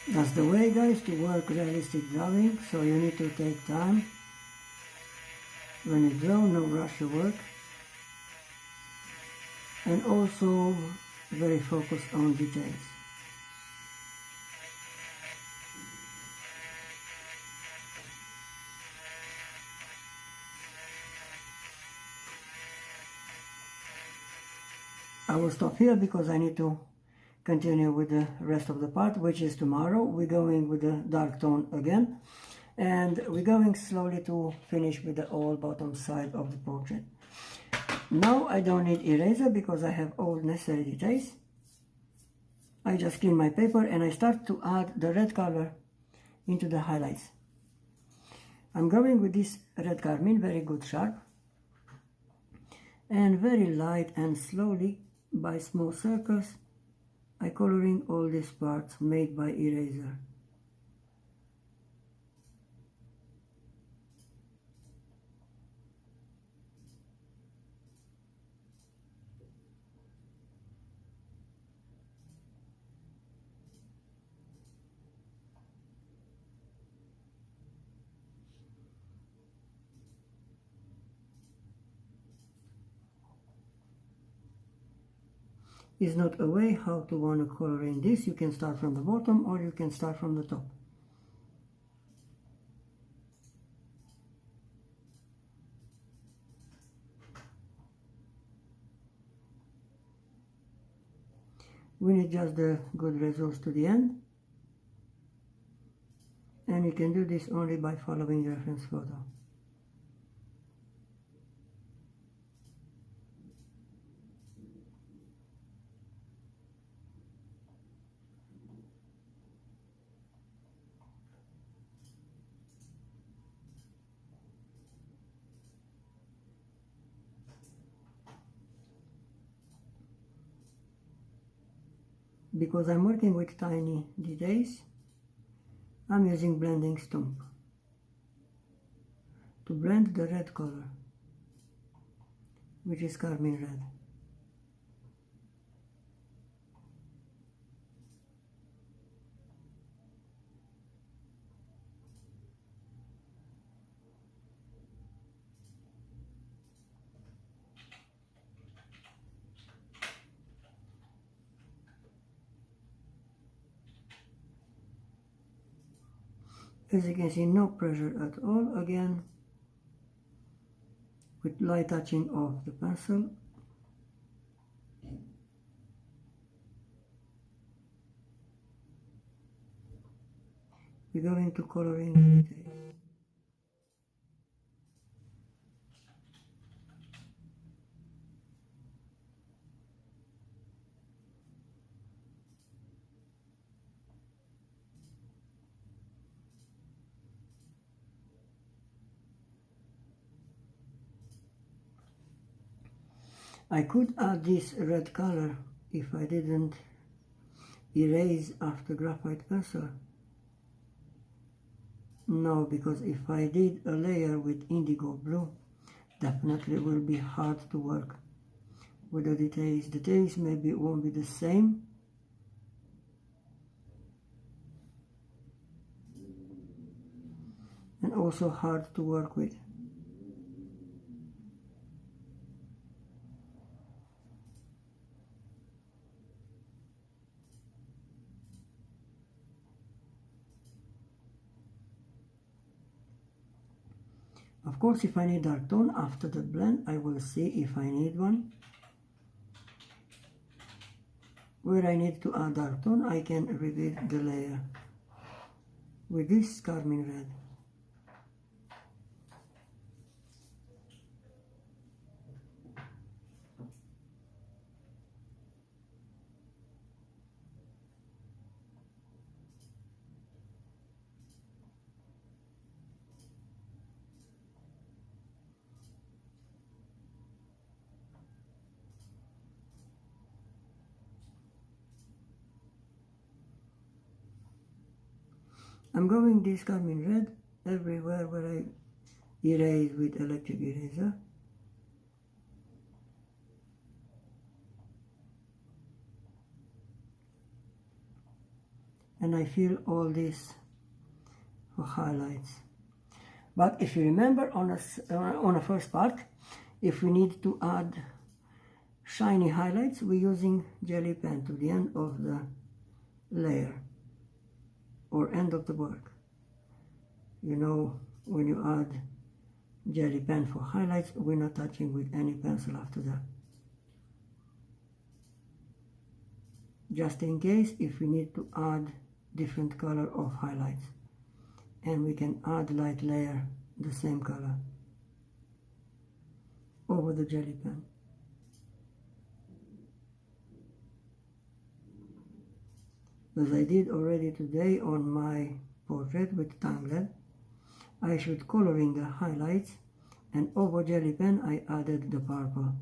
That's the way, guys, to work realistic drawing, so you need to take time. When you draw, no rush your work. And also very focused on details. I will stop here because I need to continue with the rest of the part, which is tomorrow. We're going with the dark tone again, and we're going slowly to finish with the all bottom side of the portrait. Now I don't need eraser because I have all necessary details. I just clean my paper and I start to add the red color into the highlights. I'm going with this red carmine, very good sharp, and very light and slowly by small circles I coloring all these parts made by eraser. Is not a way how to want to color in this. You can start from the bottom or you can start from the top. We need just the good results to the end, and you can do this only by following the reference photo. Because I'm working with tiny details, I'm using blending stump to blend the red color, which is carmine red. As you can see, no pressure at all, again with light touching of the pencil. We're going to color in the details. I could add this red color if I didn't erase after graphite pencil. No, because if I did a layer with indigo blue, definitely will be hard to work with the details. Details maybe won't be the same, and also hard to work with. Of course, if I need dark tone after the blend, I will see if I need one. Where I need to add dark tone, I can repeat the layer with this carmine red. I'm going this carmine red everywhere where I erase with electric eraser. And I fill all this for highlights. But if you remember on a first part, if we need to add shiny highlights, we're using jelly pen to the end of the layer or end of the work. You know, when you add jelly pen for highlights, we're not touching with any pencil after that. Just in case if we need to add different color of highlights, and we can add light layer the same color over the jelly pen. As I did already today on my portrait with Tangled. I should color in the highlights, and over Jelly Pen I added the purple.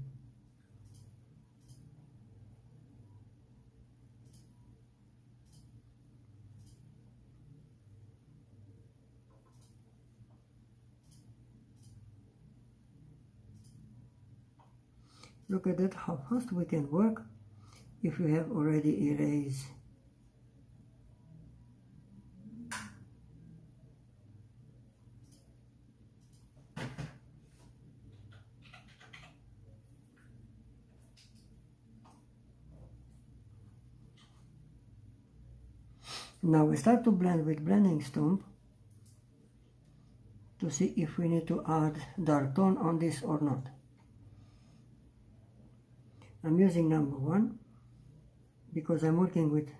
Look at that, how fast we can work if you have already erased. Now we start to blend with blending stump to see if we need to add dark tone on this or not. I'm using number 1 because I'm working with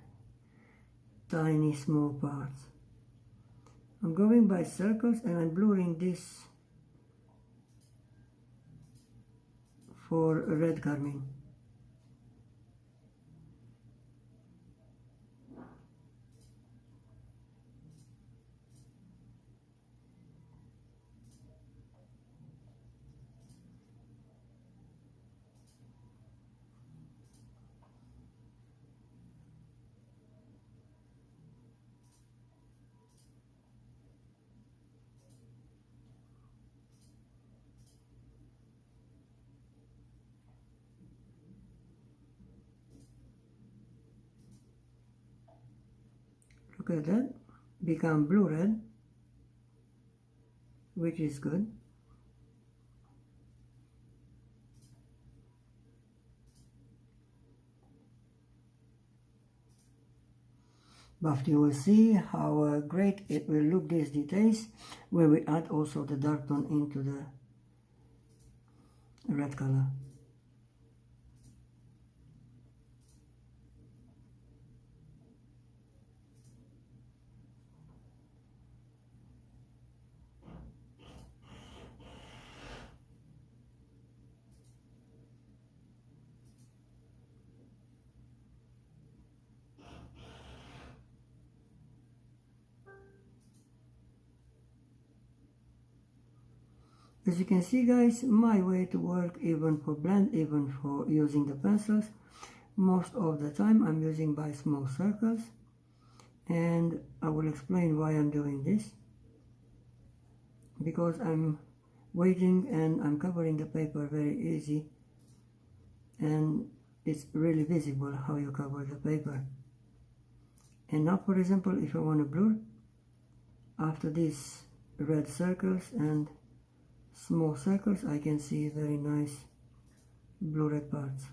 tiny small parts. I'm going by circles and I'm blurring this for red carmine. Look at that, become blue red, which is good. But you will see how great it will look, these details, when we add also the dark tone into the red color. As you can see guys, my way to work, even for blend, even for using the pencils, most of the time I'm using by small circles, and I will explain why I'm doing this. Because I'm waiting and I'm covering the paper very easy, and it's really visible how you cover the paper. And now for example, if I want to blur, after these red circles and small circles, I can see very nice blurred parts.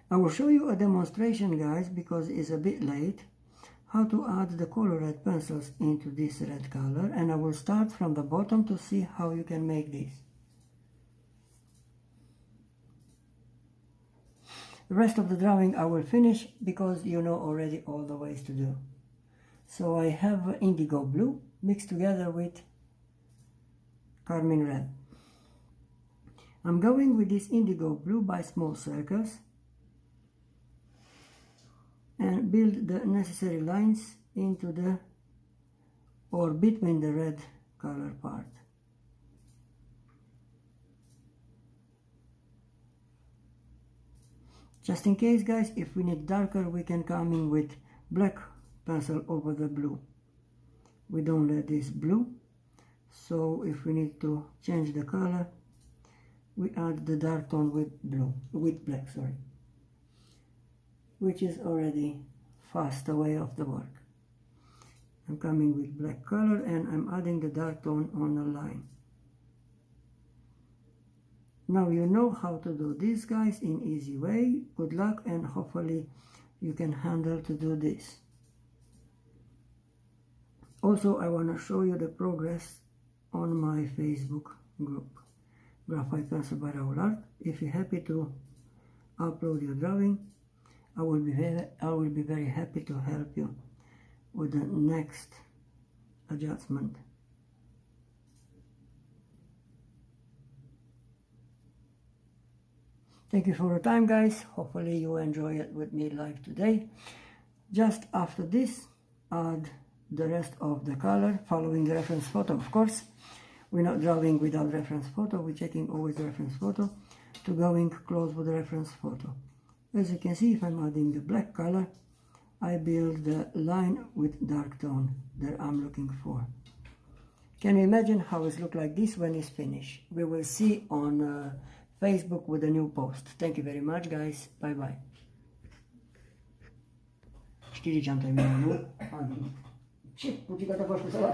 I will show you a demonstration guys, because it's a bit late, how to add the color red pencils into this red color, and I will start from the bottom to see how you can make this. The rest of the drawing I will finish because you know already all the ways to do. So I have indigo blue mixed together with carmine red. I'm going with this indigo blue by small circles and build the necessary lines into the or between the red color part. Just in case guys, if we need darker, we can come in with black pencil over the blue. We don't let this blue, so if we need to change the color, we add the dark tone with blue, with black, sorry, which is already fast away of the work. I'm coming with black color and I'm adding the dark tone on the line. Now you know how to do this, guys, in easy way. Good luck, and hopefully you can handle to do this. Also, I want to show you the progress on my Facebook group, Graphite Pencil by Raoul Art. If you're happy to upload your drawing, I will be very happy to help you with the next adjustment. Thank you for your time, guys. Hopefully you enjoy it with me live today. Just after this, add the rest of the color, following the reference photo, of course. We're not drawing without reference photo, we're checking always the reference photo to going close with the reference photo. As you can see, if I'm adding the black color, I build the line with dark tone that I'm looking for. Can you imagine how it looks like this when it's finished? We will see on Facebook with a new post. Thank you very much, guys. Bye bye. 4 jam time minut. Ce puțin gata faci cu salat?